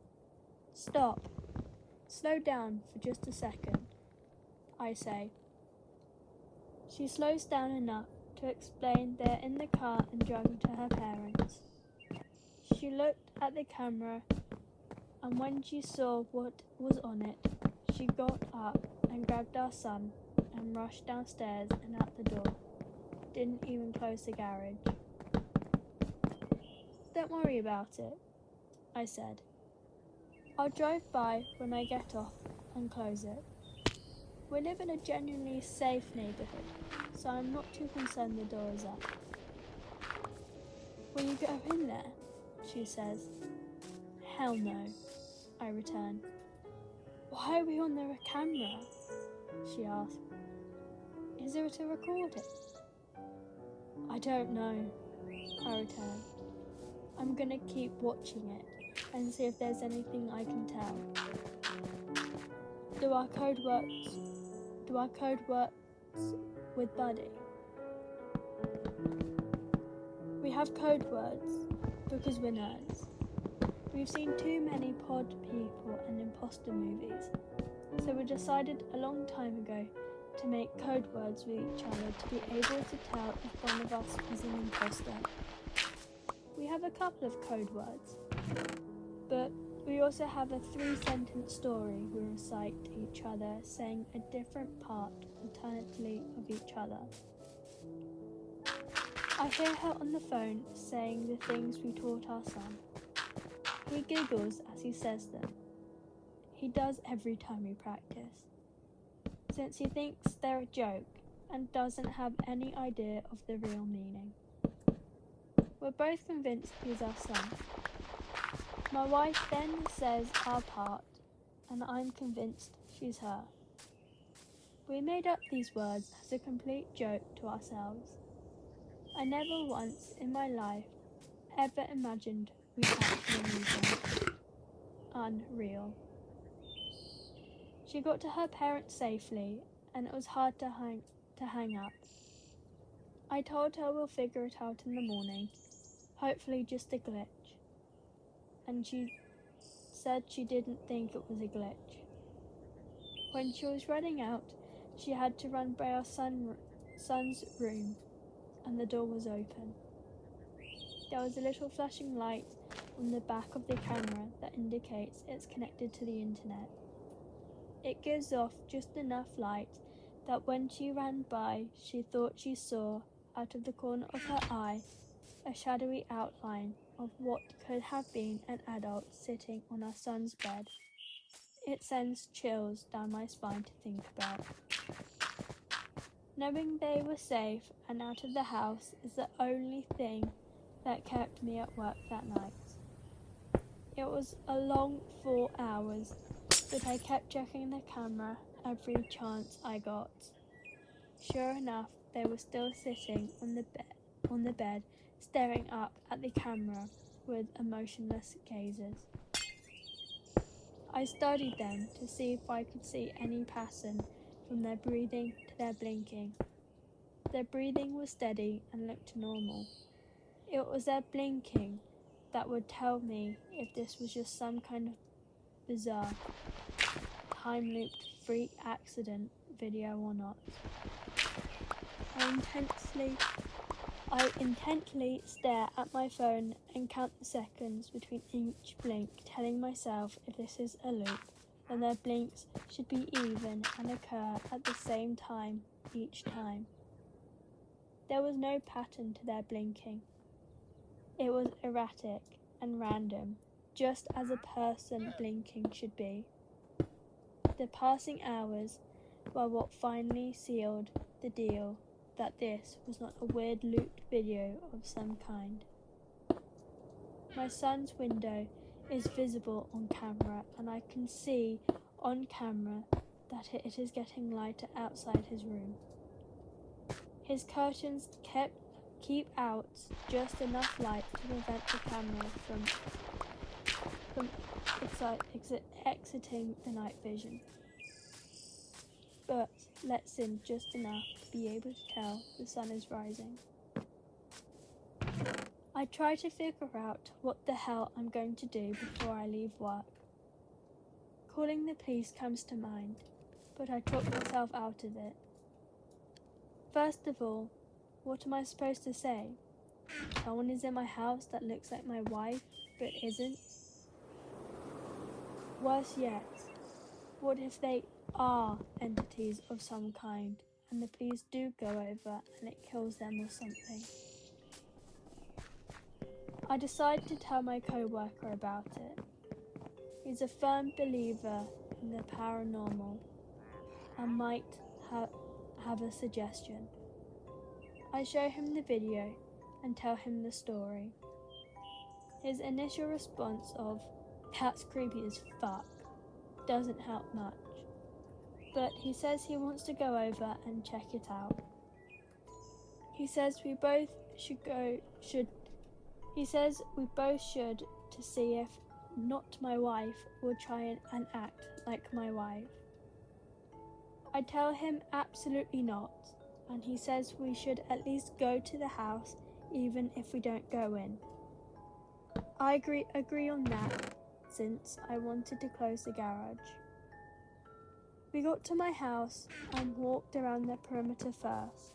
Stop. Slow down for just a second, I say. She slows down enough to explain they're in the car and driving to her parents. She looked at the camera, and when she saw what was on it, she got up and grabbed our son and rushed downstairs and out the door. Didn't even close the garage. Don't worry about it, I said. I'll drive by when I get off and close it. We live in a genuinely safe neighbourhood, so I'm not too concerned the door is up. Will you go in there? She says. Hell no, I return. Why are we on the camera? She asks. Is there to record it? I don't know, I return. I'm gonna keep watching it and see if there's anything I can tell. Do our code works with Buddy? We have code words because we're nerds. We've seen too many pod people and imposter movies, so we decided a long time ago to make code words with each other to be able to tell if one of us is an imposter. We have a couple of code words, but we also have a 3-sentence story we recite to each other saying a different part alternately of each other. I hear her on the phone saying the things we taught our son. He giggles as he says them. He does every time we practice, since he thinks they're a joke and doesn't have any idea of the real meaning. We're both convinced he's our son. My wife then says our part, and I'm convinced she's her. We made up these words as a complete joke to ourselves. I never once in my life ever imagined we'd actually use them. Unreal. She got to her parents safely, and it was hard to hang up. I told her we'll figure it out in the morning, hopefully just a glitch, and she said she didn't think it was a glitch. When she was running out, she had to run by our son's room, and the door was open. There was a little flashing light on the back of the camera that indicates it's connected to the internet. It gives off just enough light that when she ran by, she thought she saw, out of the corner of her eye, a shadowy outline of what could have been an adult sitting on our son's bed. It sends chills down my spine to think about. Knowing they were safe and out of the house is the only thing that kept me at work that night. It was a long 4 hours, but I kept checking the camera every chance I got. Sure enough, they were still sitting on the bed, staring up at the camera with emotionless gazes. I studied them to see if I could see any pattern from their breathing to their blinking. Their breathing was steady and looked normal. It was their blinking that would tell me if this was just some kind of bizarre, time-looped freak accident video or not. I intently stare at my phone and count the seconds between each blink, telling myself if this is a loop, then their blinks should be even and occur at the same time each time. There was no pattern to their blinking. It was erratic and random, just as a person blinking should be. The passing hours were what finally sealed the deal that this was not a weird looped video of some kind. My son's window is visible on camera, and I can see on camera that it is getting lighter outside his room. His curtains keep out just enough light to prevent the camera from exiting the night vision, but lets in just enough to be able to tell the sun is rising. I try to figure out what the hell I'm going to do before I leave work. Calling the police comes to mind, but I talk myself out of it. First of all, what am I supposed to say? Someone is in my house that looks like my wife, but isn't? Worse yet, what if they are entities of some kind, and the police do go over and it kills them or something? I decide to tell my co-worker about it. He's a firm believer in the paranormal and might have a suggestion. I show him the video and tell him the story. His initial response of, "That's creepy as fuck," doesn't help much, but he says he wants to go over and check it out. He says we both should to see if not my wife will try and act like my wife. I tell him absolutely not, and he says we should at least go to the house even if we don't go in. I agree on that, since I wanted to close the garage. We got to my house and walked around the perimeter first,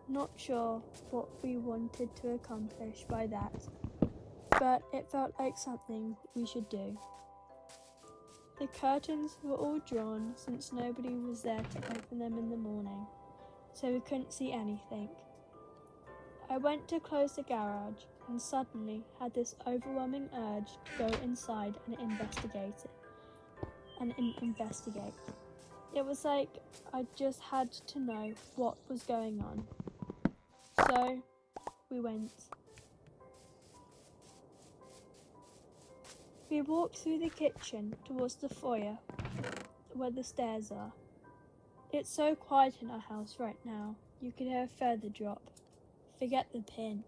not sure what we wanted to accomplish by that, but it felt like something we should do. The curtains were all drawn since nobody was there to open them in the morning, so we couldn't see anything. I went to close the garage and suddenly had this overwhelming urge to go inside and investigate. It was like I just had to know what was going on. So we went. We walked through the kitchen towards the foyer where the stairs are. It's so quiet in our house right now, you can hear a feather drop. Forget the pin.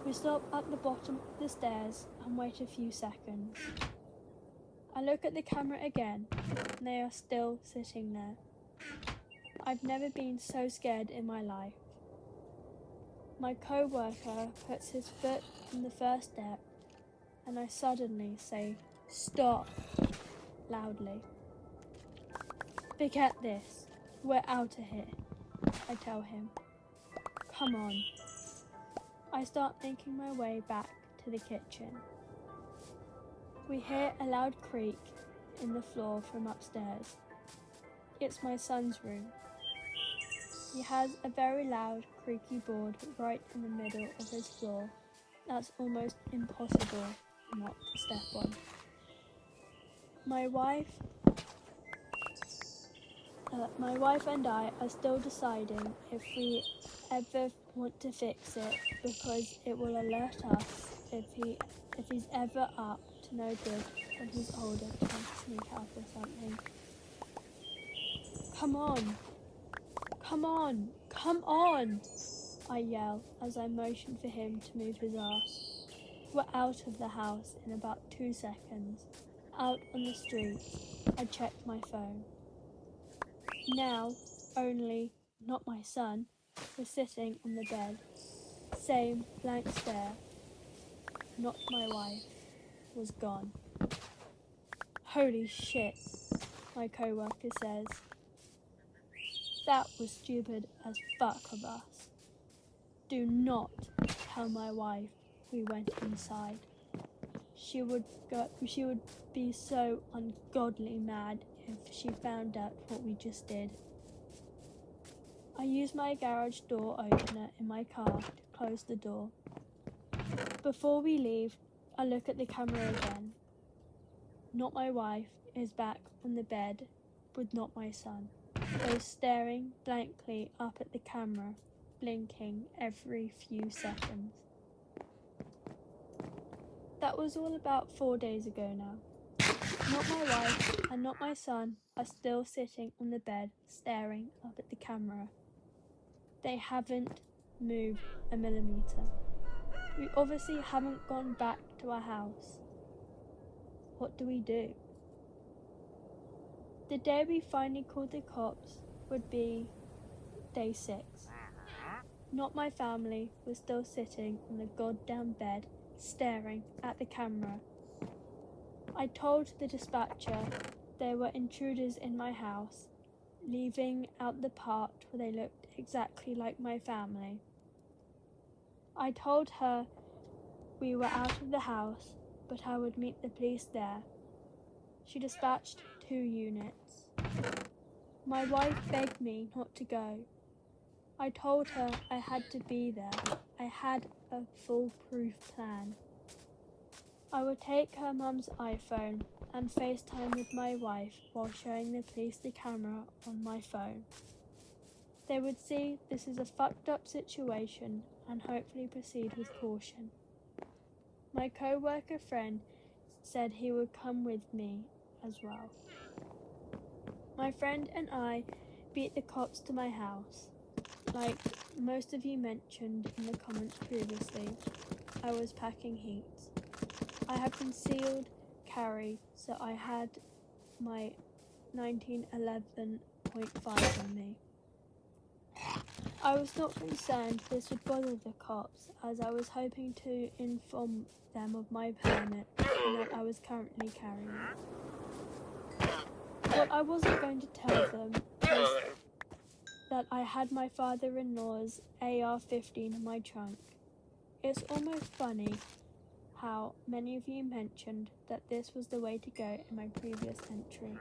We stop at the bottom of the stairs and wait a few seconds. I look at the camera again, and they are still sitting there. I've never been so scared in my life. My co-worker puts his foot on the first step, and I suddenly say, "Stop," loudly. "Forget this. We're out of here," I tell him. "Come on." I start making my way back to the kitchen. We hear a loud creak in the floor from upstairs. It's my son's room. He has a very loud, creaky board right in the middle of his floor that's almost impossible not to step on. My wife and I are still deciding if we ever want to fix it, because it will alert us if he's ever up to no good when he's older, trying to sneak out or something. Come on! Come on! Come on! I yell as I motion for him to move his ass. We're out of the house in about 2 seconds. Out on the street, I check my phone. Now, only not my son was sitting on the bed. Same blank stare. Not my wife was gone. "Holy shit," my co-worker says. "That was stupid as fuck of us. Do not tell my wife we went inside. She would be so ungodly mad if she found out what we just did." I use my garage door opener in my car to close the door. Before we leave, I look at the camera again. Not my wife is back on the bed with not my son. was staring blankly up at the camera, blinking every few seconds. That was all about 4 days ago now. Not my wife and not my son are still sitting on the bed staring up at the camera. They haven't moved a millimetre. We obviously haven't gone back to our house. What do we do? The day we finally called the cops would be day 6. Not my family was still sitting on the goddamn bed staring at the camera. I told the dispatcher there were intruders in my house, leaving out the part where they looked exactly like my family. I told her we were out of the house, but I would meet the police there. She dispatched 2 units. My wife begged me not to go. I told her I had to be there. I had a foolproof plan. I would take her mum's iPhone and FaceTime with my wife while showing the police the camera on my phone. They would see this is a fucked up situation and hopefully proceed with caution. My co-worker friend said he would come with me as well. My friend and I beat the cops to my house. Like most of you mentioned in the comments previously, I was packing heat. I had concealed carry, so I had my 1911.5 on me. I was not concerned this would bother the cops, as I was hoping to inform them of my permit and that I was currently carrying. What I wasn't going to tell them was that I had my father-in-law's AR-15 in my trunk. It's almost funny how many of you mentioned that this was the way to go in my previous entry.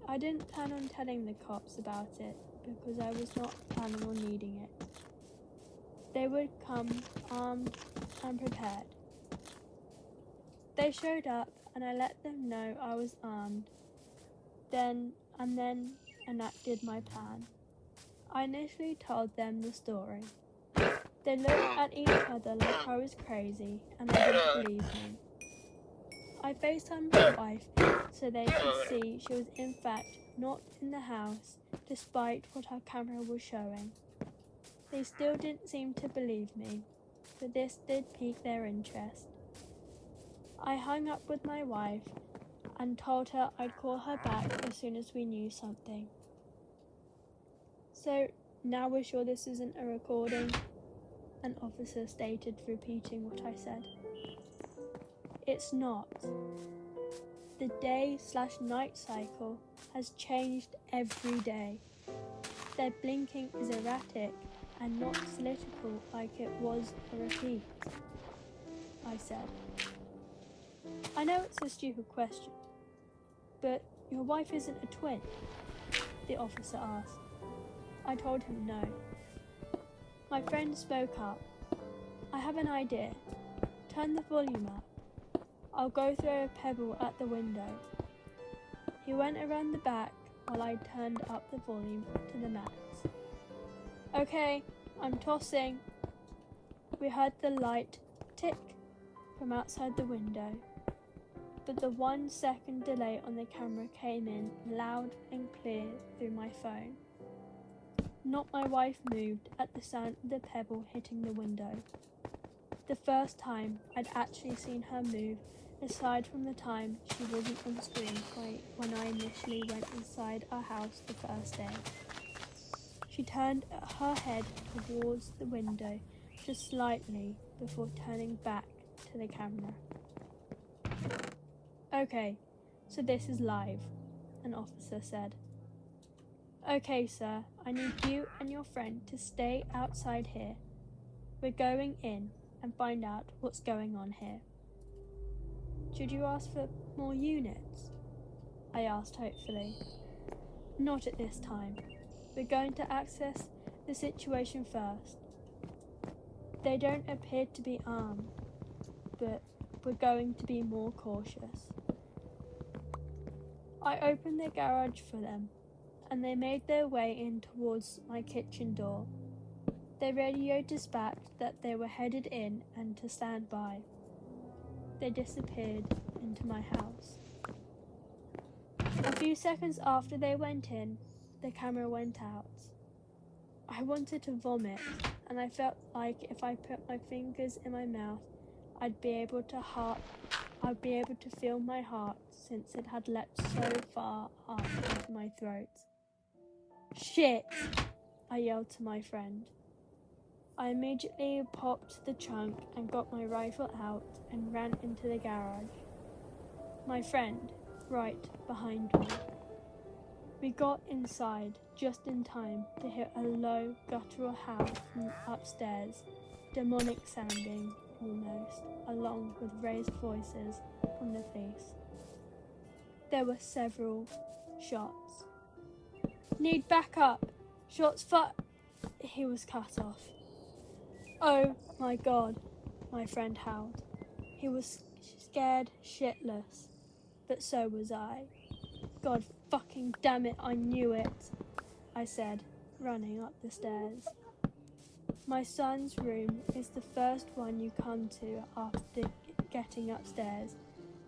I didn't plan on telling the cops about it because I was not planning on needing it. They would come armed and prepared. They showed up and I let them know I was armed, then enacted my plan. I initially told them the story. They looked at each other like I was crazy and they didn't believe me. I FaceTimed my wife so they could see she was in fact not in the house despite what our camera was showing. They still didn't seem to believe me, but this did pique their interest. I hung up with my wife and told her I'd call her back as soon as we knew something. So now we're sure this isn't a recording? An officer stated, repeating what I said. It's not. The day/night cycle has changed every day. Their blinking is erratic and not cylindrical like it was a repeat, I said. I know it's a stupid question, but your wife isn't a twin, the officer asked. I told him no. My friend spoke up. I have an idea. Turn the volume up. I'll go throw a pebble at the window. He went around the back while I turned up the volume to the max. Okay, I'm tossing. We heard the light tick from outside the window, but the 1 second delay on the camera came in loud and clear through my phone. Not my wife moved at the sound of the pebble hitting the window. The first time I'd actually seen her move, aside from the time she wasn't on screen when I initially went inside our house the first day. She turned her head towards the window just slightly before turning back to the camera. Okay, so this is live, an officer said. Okay, sir, I need you and your friend to stay outside here. We're going in and find out what's going on here. Should you ask for more units? I asked hopefully. Not at this time. We're going to assess the situation first. They don't appear to be armed, but we're going to be more cautious. I opened the garage for them and they made their way in towards my kitchen door. They radio dispatched that they were headed in and to stand by. They disappeared into my house. A few seconds after they went in, the camera went out. I wanted to vomit, and I felt like if I put my fingers in my mouth, I'd be able to feel my heart since it had leapt so far up into my throat. Shit! I yelled to my friend. I immediately popped the trunk and got my rifle out and ran into the garage. My friend, right behind me. We got inside just in time to hear a low guttural howl from upstairs, demonic sounding almost, along with raised voices from the police. There were several shots. Need backup! Shots He was cut off. Oh my god, my friend howled. He was scared shitless, but so was I. God fucking damn it, I knew it, I said, running up the stairs. My son's room is the first one you come to after getting upstairs,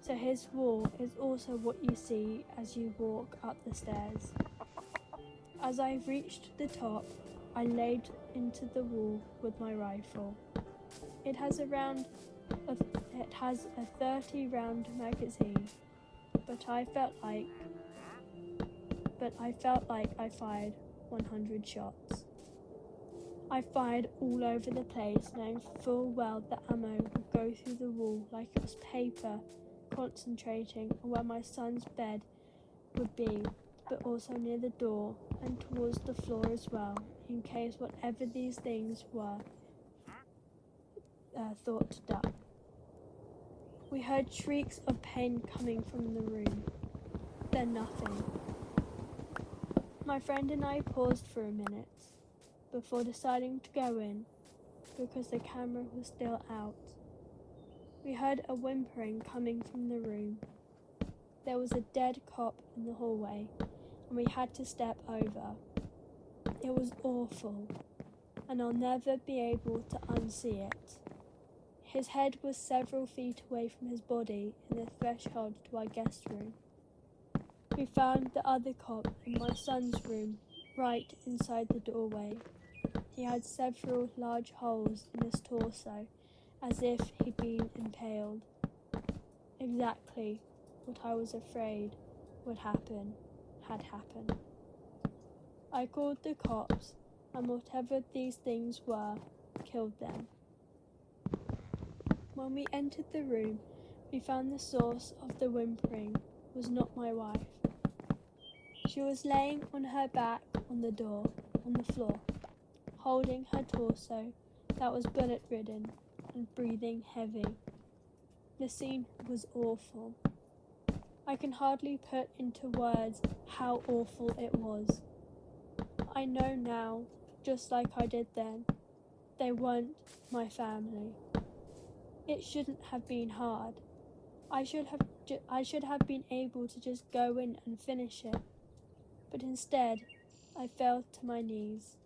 so his wall is also what you see as you walk up the stairs. As I reached the top, I laid into the wall with my rifle. It has a 30-round magazine, but I felt like I fired 100 shots. I fired all over the place, knowing full well the ammo would go through the wall like it was paper, concentrating on where my son's bed would be, but also near the door and towards the floor as well, in case whatever these things were thought to duck. We heard shrieks of pain coming from the room, then nothing. My friend and I paused for a minute before deciding to go in because the camera was still out. We heard a whimpering coming from the room. There was a dead cop in the hallway and we had to step over. It was awful, and I'll never be able to unsee it. His head was several feet away from his body in the threshold to our guest room. We found the other cop in my son's room, right inside the doorway. He had several large holes in his torso, as if he'd been impaled. Exactly what I was afraid would happen had happened. I called the cops, and whatever these things were, killed them. When we entered the room, we found the source of the whimpering was not my wife. She was laying on her back on the floor, holding her torso that was bullet-ridden and breathing heavy. The scene was awful. I can hardly put into words how awful it was. I know now, just like I did then, they weren't my family. It shouldn't have been hard. I should have been able to just go in and finish it. But instead, I fell to my knees.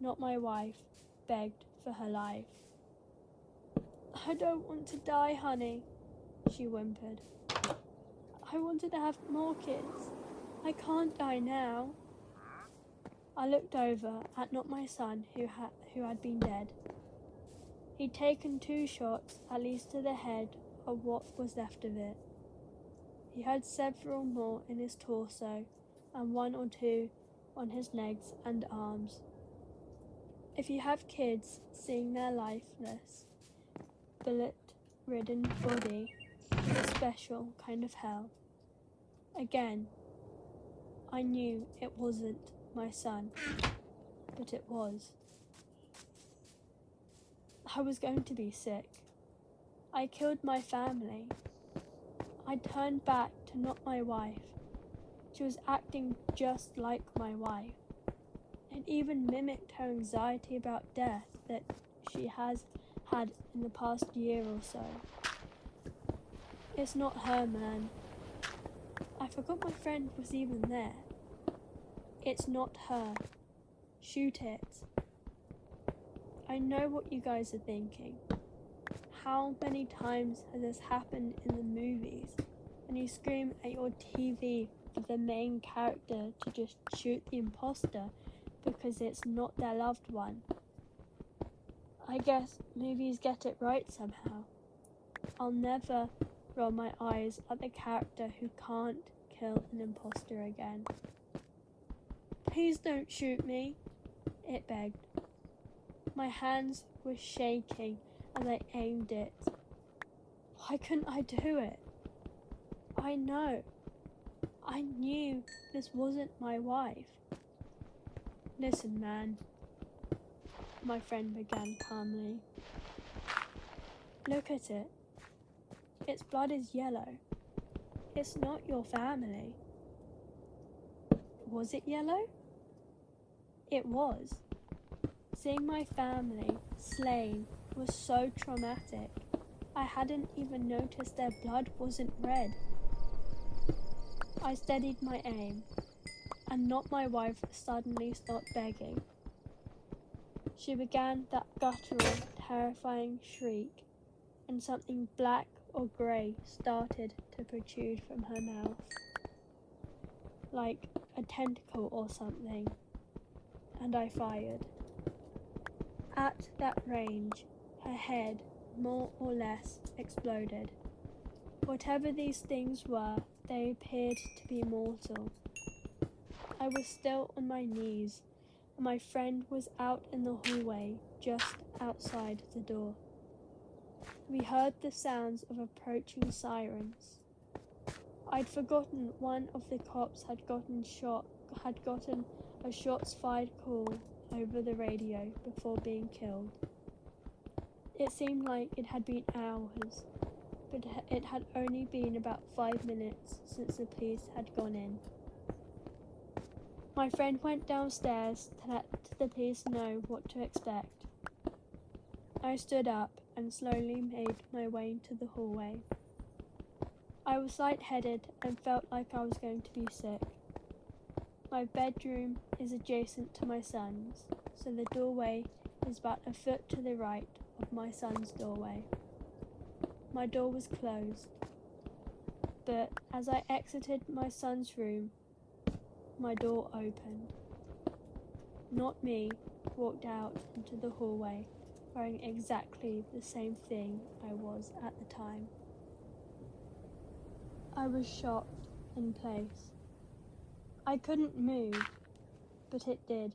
Not my wife begged for her life. I don't want to die, honey, she whimpered. I wanted to have more kids. I can't die now. I looked over at not my son who had been dead. He'd taken 2 shots, at least to the head of what was left of it. He had several more in his torso and 1 or 2 on his legs and arms. If you have kids, seeing their lifeless, bullet-ridden body is a special kind of hell. Again, I knew it wasn't my son, but it was. I was going to be sick. I killed my family. I turned back to not my wife. She was acting just like my wife. It even mimicked her anxiety about death that she has had in the past year or so. It's not her, man. I forgot my friend was even there. It's not her. Shoot it. I know what you guys are thinking. How many times has this happened in the movies? And you scream at your TV for the main character to just shoot the imposter because it's not their loved one. I guess movies get it right somehow. I'll never roll my eyes at the character who can't kill an imposter again. Please don't shoot me, it begged. My hands were shaking as I aimed it. Why couldn't I do it? I know. I knew this wasn't my wife. Listen, man, my friend began calmly. Look at it. Its blood is yellow. It's not your family. Was it yellow? It was. Seeing my family slain was so traumatic. I hadn't even noticed their blood wasn't red. I steadied my aim, and not my wife suddenly stopped begging. She began that guttural, terrifying shriek, and something black or grey started to protrude from her mouth, like a tentacle or something, and I fired. At that range, her head, more or less, exploded. Whatever these things were, they appeared to be mortal. I was still on my knees, and my friend was out in the hallway, just outside the door. We heard the sounds of approaching sirens. I'd forgotten one of the cops had gotten a shots fired call over the radio before being killed. It seemed like it had been hours, but it had only been about 5 minutes since the police had gone in. My friend went downstairs to let the police know what to expect. I stood up and slowly made my way into the hallway. I was lightheaded and felt like I was going to be sick. My bedroom is adjacent to my son's, so the doorway is about a foot to the right of my son's doorway. My door was closed, but as I exited my son's room, my door opened. Not me walked out into the hallway wearing exactly the same thing I was at the time. I was shocked in place. I couldn't move, but it did.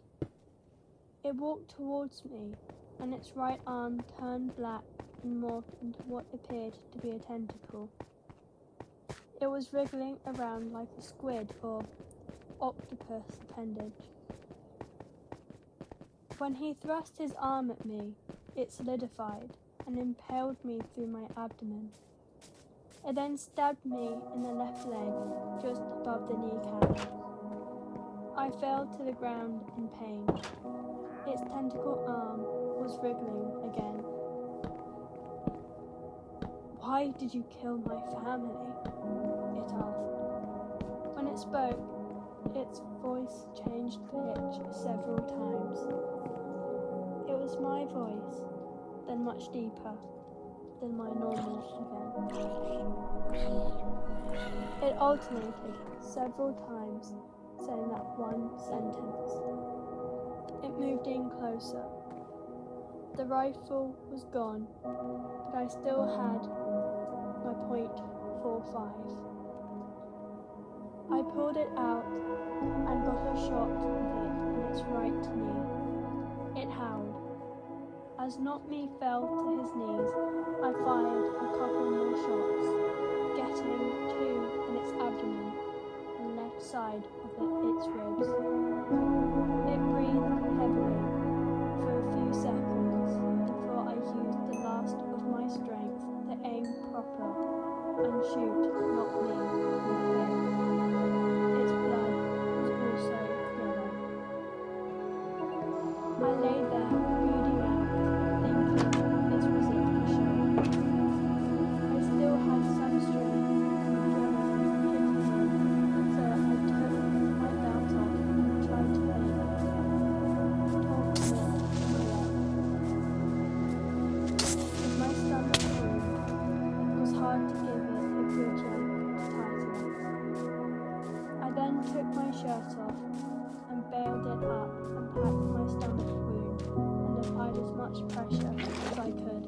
It walked towards me, and its right arm turned black and morphed into what appeared to be a tentacle. It was wriggling around like a squid or octopus appendage. When he thrust his arm at me, it solidified and impaled me through my abdomen. It then stabbed me in the left leg, just above the kneecap. I fell to the ground in pain. Its tentacle arm was wriggling again. Why did you kill my family? It asked. When it spoke, its voice changed pitch several times. It was my voice, then much deeper than my normal again. It alternated several times, saying that one sentence. It moved in closer. The rifle was gone, but I still had my .45. I pulled it out and got a shot of it in its right knee. It howled. As Not-Me fell to his knees, I fired a couple more shots, getting 2 in its abdomen and left side of its ribs. It breathed heavily for a few seconds before I used the last of my strength to aim proper and shoot Not-Me in the face. Its blood was also yellow. I lay there bleeding out, thinking this was it for sure. I still had some strength and adrenaline kicking in, so I took my belt off and tried and packed my stomach wound and applied as much pressure as I could.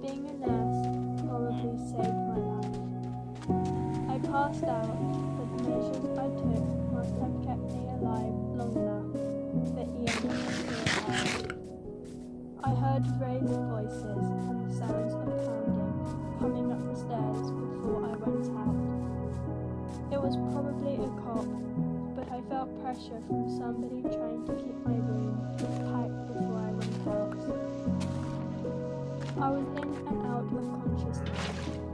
Being a nurse probably saved my life. I passed out, but the measures I took must have kept me alive long enough for EMS to arrive. I heard raised voices and the sounds of pounding coming up the stairs before I went out. It was probably a cop, but I felt pressure from somebody trying to keep my wound packed before I went out. I was in and out of consciousness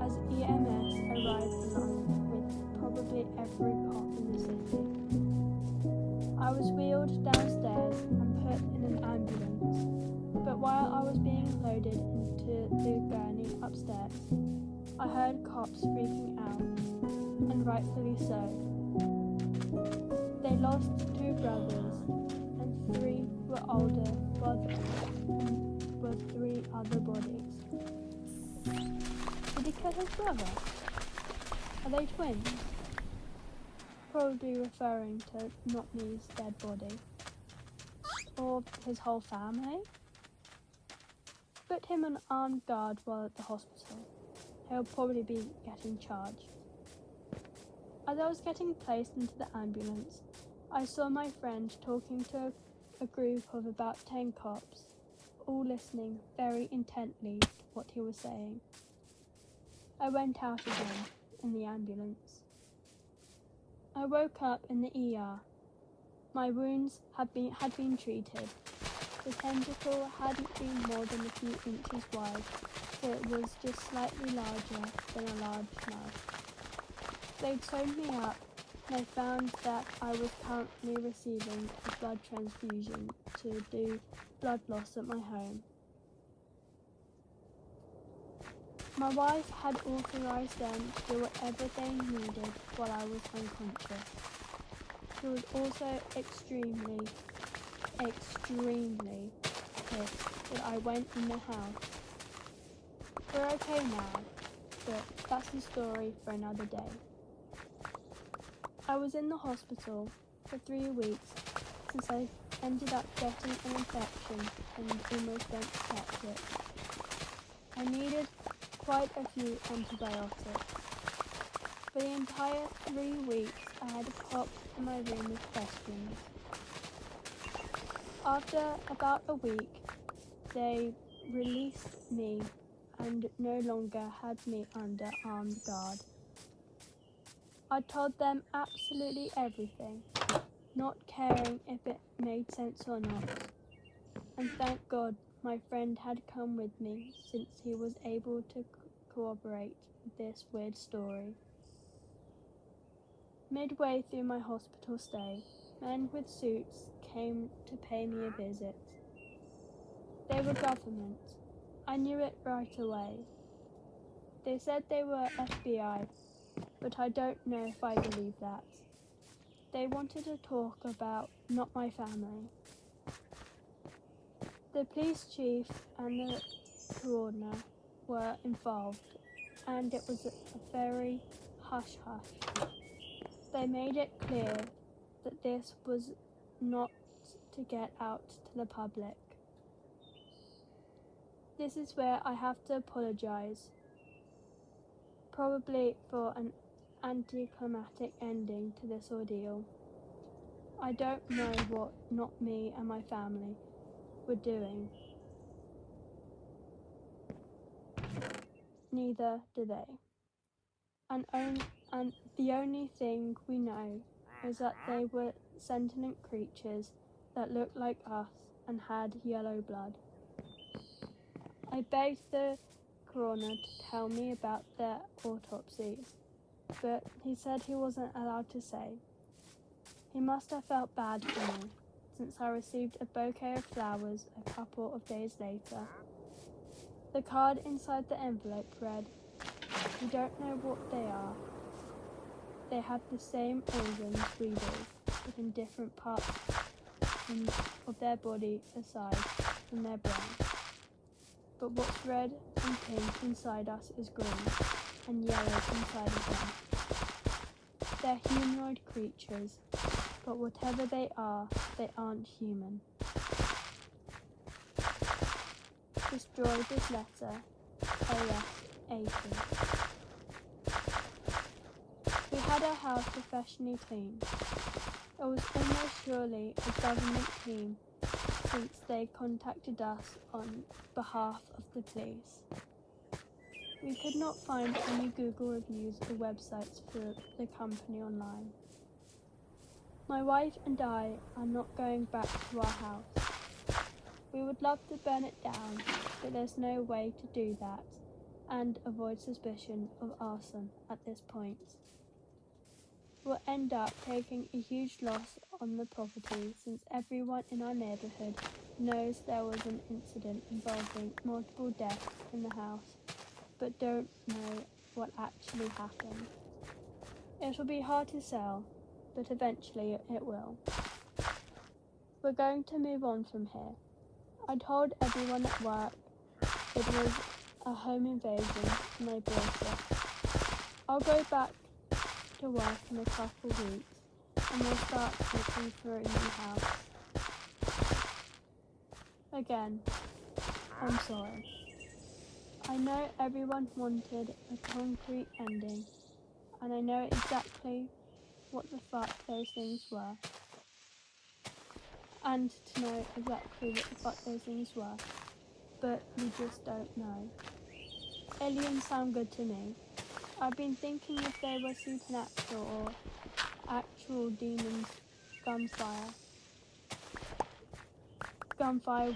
as EMS arrived along with probably every cop in the city. I was wheeled downstairs and put in an ambulance, but while I was being loaded into the gurney upstairs, I heard cops freaking out, and rightfully so. They lost 2 brothers, and 3 were older brothers, and were 3 other bodies. Did he kill his brother? Are they twins? Probably referring to Notney's dead body. Or his whole family? Put him on armed guard while at the hospital. He'll probably be getting charged. As I was getting placed into the ambulance, I saw my friend talking to a group of about 10 cops, all listening very intently to what he was saying. I went out again in the ambulance. I woke up in the ER. My wounds had been treated. The tentacle hadn't been more than a few inches wide, so it was just slightly larger than a large mouth. They'd sewn me up, and I found that I was currently receiving a blood transfusion to do blood loss at my home. My wife had authorised them to do whatever they needed while I was unconscious. She was also extremely pissed that I went in the house. We're okay now, but that's the story for another day. I was in the hospital for 3 weeks since I ended up getting an infection and almost went septic. I needed quite a few antibiotics. For the entire 3 weeks, I had a cop in my room with questions. After about a week, they released me and no longer had me under armed guard. I told them absolutely everything, not caring if it made sense or not. And thank God my friend had come with me since he was able to corroborate this weird story. Midway through my hospital stay, men with suits came to pay me a visit. They were government. I knew it right away. They said they were FBI, but I don't know if I believe that. They wanted to talk about not my family. The police chief and the coroner were involved, and it was a very hush-hush. They made it clear that this was not to get out to the public. This is where I have to apologise, probably for an anticlimactic ending to this ordeal. I don't know what not me and my family were doing. Neither do they. And the only thing we know is that they were sentient creatures that looked like us and had yellow blood. I begged the coroner to tell me about their autopsies, but he said he wasn't allowed to say. He must have felt bad for me, since I received a bouquet of flowers a couple of days later. The card inside the envelope read, "We don't know what they are. They have the same organs we do, but in different parts of their body aside from their brain. But what's red and pink inside us is green, and yellow inside of them. They're humanoid creatures, but whatever they aren't human. Destroy this letter, AS 80. We had our house professionally cleaned. It was almost surely a government team since they contacted us on behalf of the police. We could not find any Google reviews or websites for the company online. My wife and I are not going back to our house. We would love to burn it down, but there's no way to do that and avoid suspicion of arson at this point. We'll end up taking a huge loss on the property since everyone in our neighbourhood knows there was an incident involving multiple deaths in the house, but don't know what actually happened. It will be hard to sell, but eventually it will. We're going to move on from here. I told everyone at work it was a home invasion and I bought it. I'll go back to work in a couple weeks and we'll start looking for a new house. Again, I'm sorry. I know everyone wanted a concrete ending, and I know exactly what the fuck those things were. And to know exactly what the fuck those things were, but we just don't know. Aliens sound good to me. I've been thinking if they were supernatural or actual demons, gunfire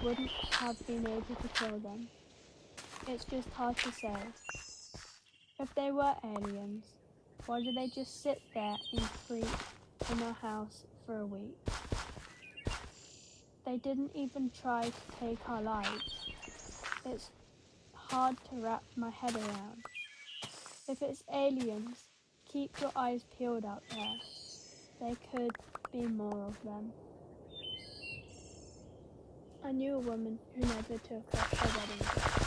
wouldn't have been able to kill them. It's just hard to say. If they were aliens, why do they just sit there and creep in our house for a week? They didn't even try to take our lives. It's hard to wrap my head around. If it's aliens, keep your eyes peeled out there. There could be more of them. I knew a woman who never took off her wedding dress.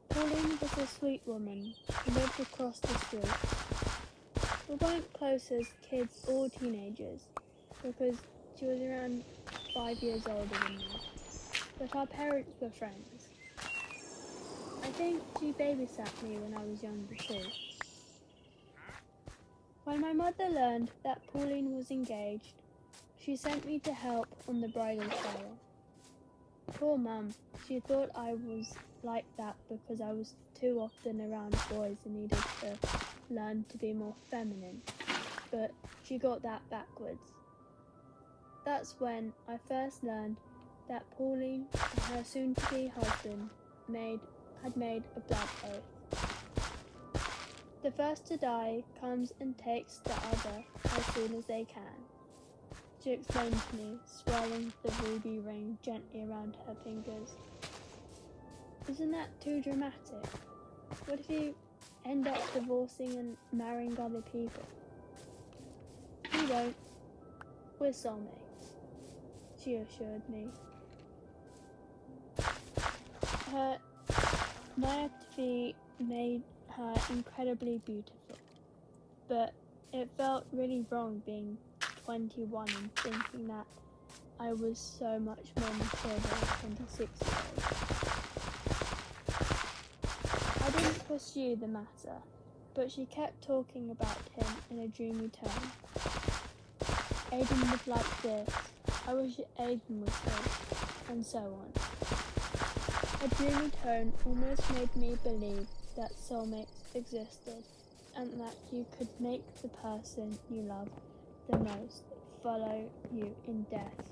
Pauline was a sweet woman who lived across the street. We weren't close as kids or teenagers because she was around 5 years older than me, but our parents were friends. I think she babysat me when I was younger too. When my mother learned that Pauline was engaged, she sent me to help on the bridal shower. Poor Mum, she thought I was like that because I was too often around boys and needed to learn to be more feminine, but she got that backwards. That's when I first learned that Pauline and her soon-to-be husband had made a blood oath. The first to die comes and takes the other as soon as they can, she explained to me, swirling the ruby ring gently around her fingers. Isn't that too dramatic? What if you end up divorcing and marrying other people? We won't. We're soulmates, she assured me. Her naivety made her incredibly beautiful, but it felt really wrong being 21 and thinking that I was so much more mature than a 26-year-old. I didn't pursue the matter, but she kept talking about him in a dreamy tone. Aiden would like this. I wish Aiden was here, and so on. Her dreamy tone almost made me believe that soulmates existed, and that you could make the person you love the most follow you in death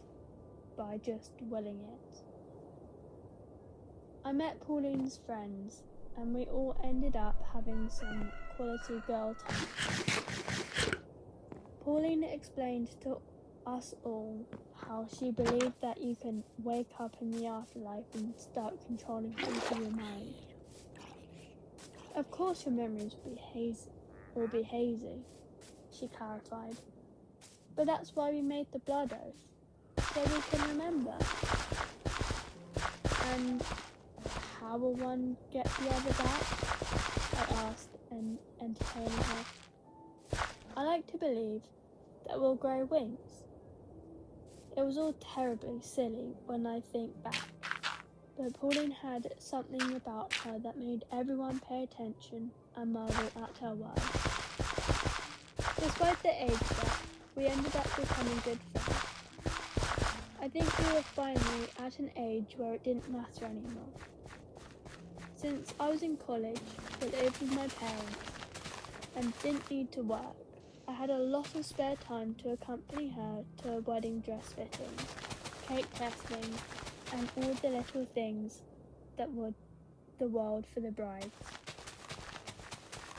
by just willing it. I met Pauline's friends, and we all ended up having some quality girl time. Pauline explained to us all how she believed that you can wake up in the afterlife and start controlling things in your mind. Of course your memories will be hazy, she clarified. But that's why we made the blood oath, so we can remember. And how will one get the other back? I asked, entertaining her. I like to believe that will grow wings. It was all terribly silly when I think back, but Pauline had something about her that made everyone pay attention and marvel at her words. Despite the age gap, we ended up becoming good friends. I think we were finally at an age where it didn't matter anymore. Since I was in college, but lived with my parents and didn't need to work, I had a lot of spare time to accompany her to wedding dress fittings, cake testing, and all the little things that were the world for the brides.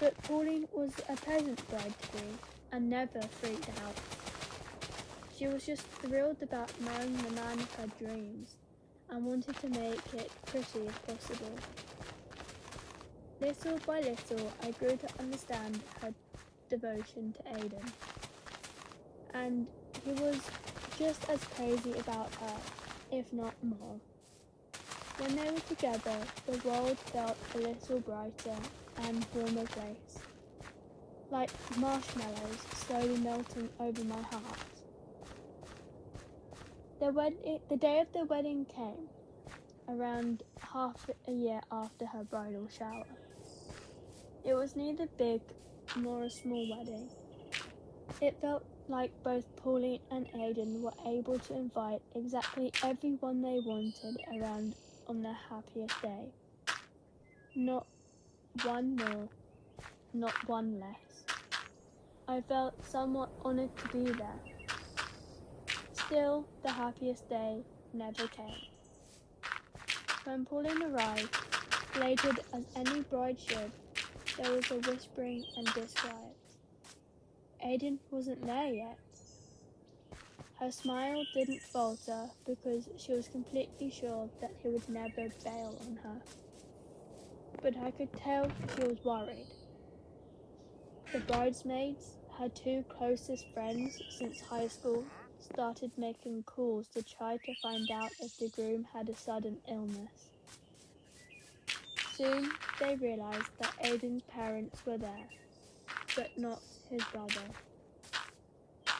But Pauline was a pleasant bride to be and never freaked out. She was just thrilled about marrying the man of her dreams and wanted to make it pretty if possible. Little by little, I grew to understand her devotion to Aidan, and he was just as crazy about her, if not more. When they were together, the world felt a little brighter and warmer place, like marshmallows slowly melting over my heart. The day of the wedding came, around half a year after her bridal shower. It was neither big nor a small wedding. It felt like both Pauline and Aidan were able to invite exactly everyone they wanted around on their happiest day. Not one more, not one less. I felt somewhat honoured to be there. Still, the happiest day never came. When Pauline arrived, elated as any bride should, there was a whispering and disquiet. Aidan wasn't there yet. Her smile didn't falter because she was completely sure that he would never bail on her. But I could tell she was worried. The bridesmaids, her two closest friends since high school, started making calls to try to find out if the groom had a sudden illness. Soon they realised that Aidan's parents were there, but not his brother.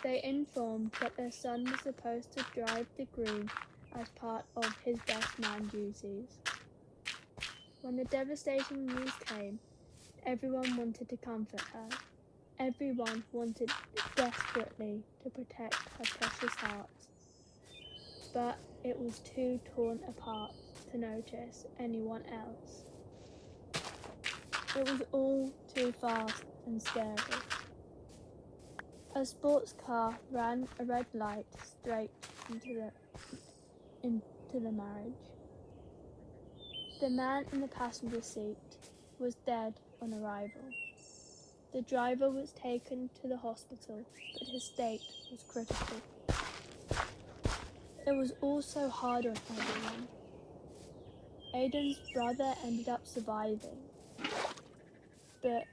They informed that their son was supposed to drive the groom as part of his best man duties. When the devastating news came, everyone wanted to comfort her. Everyone wanted desperately to protect her precious heart. But it was too torn apart to notice anyone else. It was all too fast and scary. A sports car ran a red light straight into the marriage. The man in the passenger seat was dead on arrival. The driver was taken to the hospital, but his state was critical. It was all so hard on everyone. Aidan's brother ended up surviving, but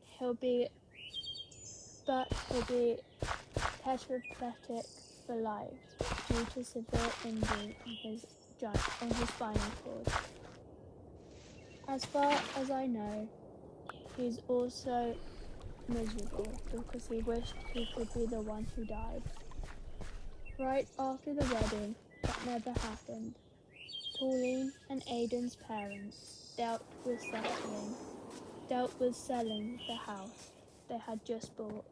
he'll be tetraplegic for life due to severe injury on his spinal cord. As far as I know, he's also miserable because he wished he could be the one who died. Right after the wedding, that never happened, Pauline and Aidan's parents dealt with selling the house they had just bought.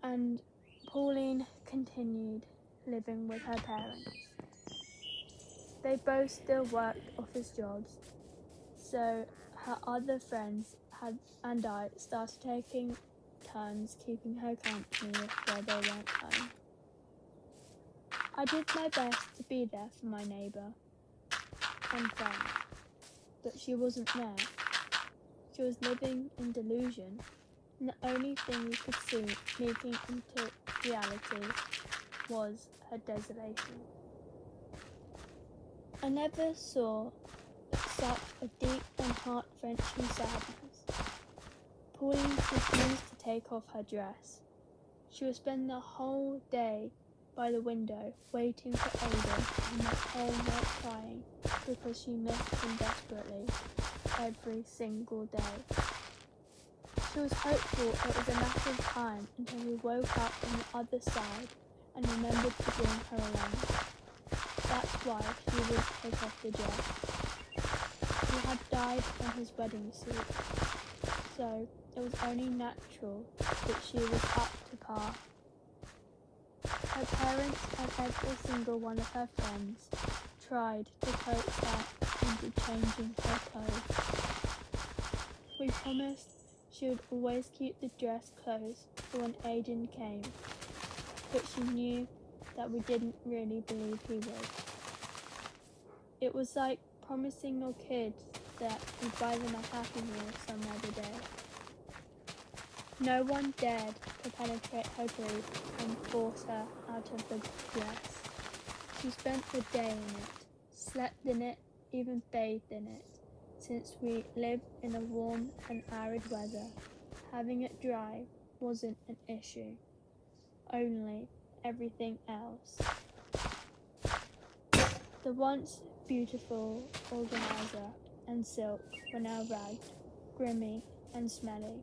And Pauline continued living with her parents. They both still worked office jobs, so her other friends and I started taking turns keeping her company while they weren't home. I did my best to be there for my neighbour and friend, but she wasn't there. She was living in delusion, and the only thing we could see sneaking into reality was her desolation. I never saw such a deep and heart-wrenching sadness. Pauline refused to take off her dress. She would spend the whole day by the window waiting for Aidan and the whole night crying because she missed him desperately every single day. She was hopeful it was a matter of time until he woke up on the other side and remembered to bring her along. That's why she would take off the dress. He had died on his wedding suit, so it was only natural that she was up to par. Her parents and every single one of her friends tried to coax her into changing her clothes. We promised she would always keep the dress closed for when Aiden came, but she knew that we didn't really believe he would. It was like promising your kids that you'd buy them a Happy Meal some other day. No one dared to penetrate her grief and force her out of the dress. She spent the day in it, slept in it, even bathed in it. Since we live in a warm and arid weather, having it dry wasn't an issue, only everything else. The once beautiful organizer and silk were now ragged, grimy and smelly,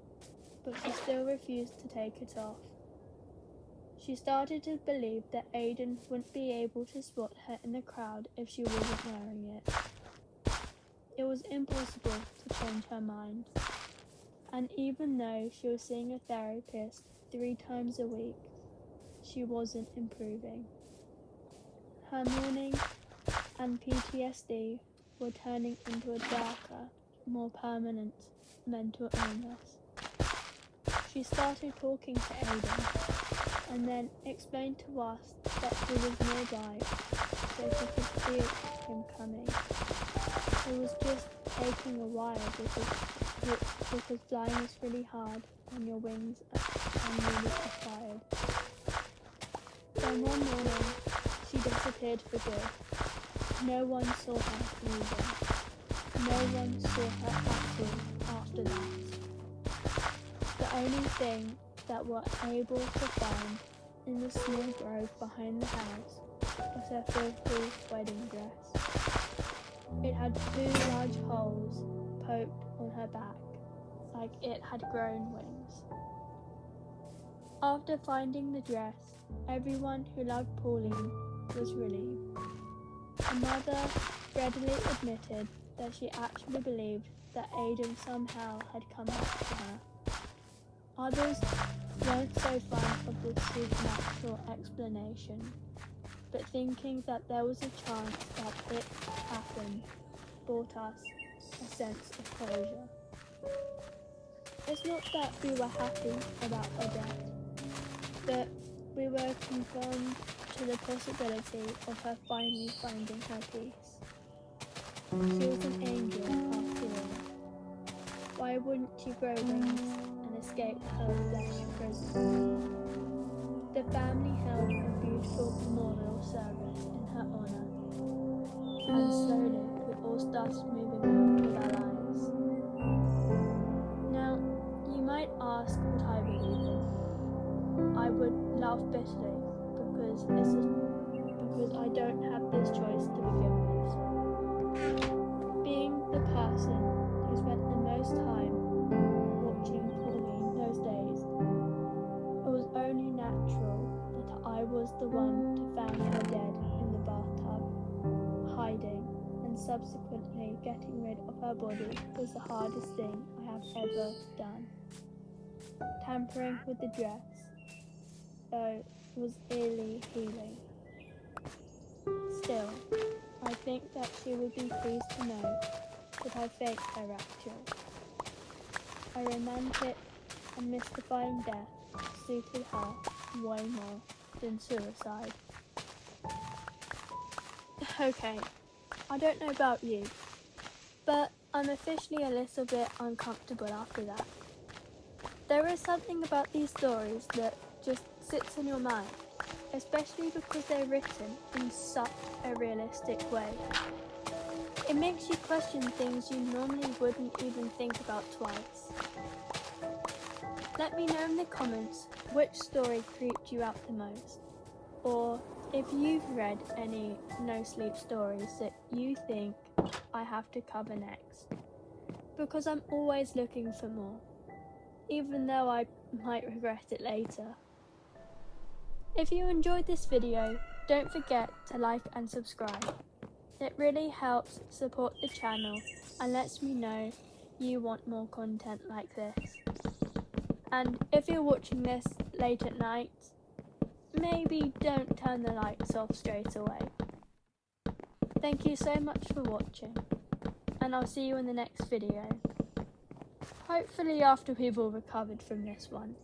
but she still refused to take it off. She started to believe that Aiden wouldn't be able to spot her in the crowd if she wasn't wearing it. It was impossible to change her mind, and even though she was seeing a therapist 3 times a week, she wasn't improving. Her mourning and PTSD were turning into a darker, more permanent mental illness. She started talking to Aiden, and then explained to us that he was nearby, so she could feel him coming. It was just taking a while because flying is really hard when your wings are really tired. Then one morning, she disappeared for good. No one saw her leaving. No one saw her at all after that. The only thing that we're able to find in the small grove behind the house was her filthy wedding dress. It had 2 large holes poked on her back, like it had grown wings. After finding the dress, everyone who loved Pauline was relieved. Her mother readily admitted that she actually believed that Aiden somehow had come back to her. Others weren't so fond of the supernatural explanation, but thinking that there was a chance that it happened brought us a sense of closure. It's not that we were happy about her death, but we were confirmed to the possibility of her finally finding her peace. She was an angel after all. Why wouldn't she grow wings and escape her flesh prison? The family held a beautiful memorial service in her honor, and slowly we all started moving on with our lives. Now, you might ask what I believe in. I would laugh bitterly because I don't have this choice to begin with. Being the person who spent the most time watching Pauline those days, it was only natural that I was the one to find her dead in the bathtub. Hiding and subsequently getting rid of her body was the hardest thing I have ever done. Tampering with the dress, though, was eerily healing. Still, I think that she would be pleased to know that I faked her rapture. A romantic and mystifying death suited her way more than suicide. Okay, I don't know about you, but I'm officially a little bit uncomfortable after that. There is something about these stories that just sits in your mind, especially because they're written in such a realistic way. It makes you question things you normally wouldn't even think about twice. Let me know in the comments which story creeped you out the most, or if you've read any NoSleep stories that you think I have to cover next, because I'm always looking for more. even though I might regret it later. If you enjoyed this video, don't forget to like and subscribe. It really helps support the channel and lets me know you want more content like this. And if you're watching this late at night, maybe don't turn the lights off straight away. Thank you so much for watching, and I'll see you in the next video. Hopefully after we've all recovered from this one.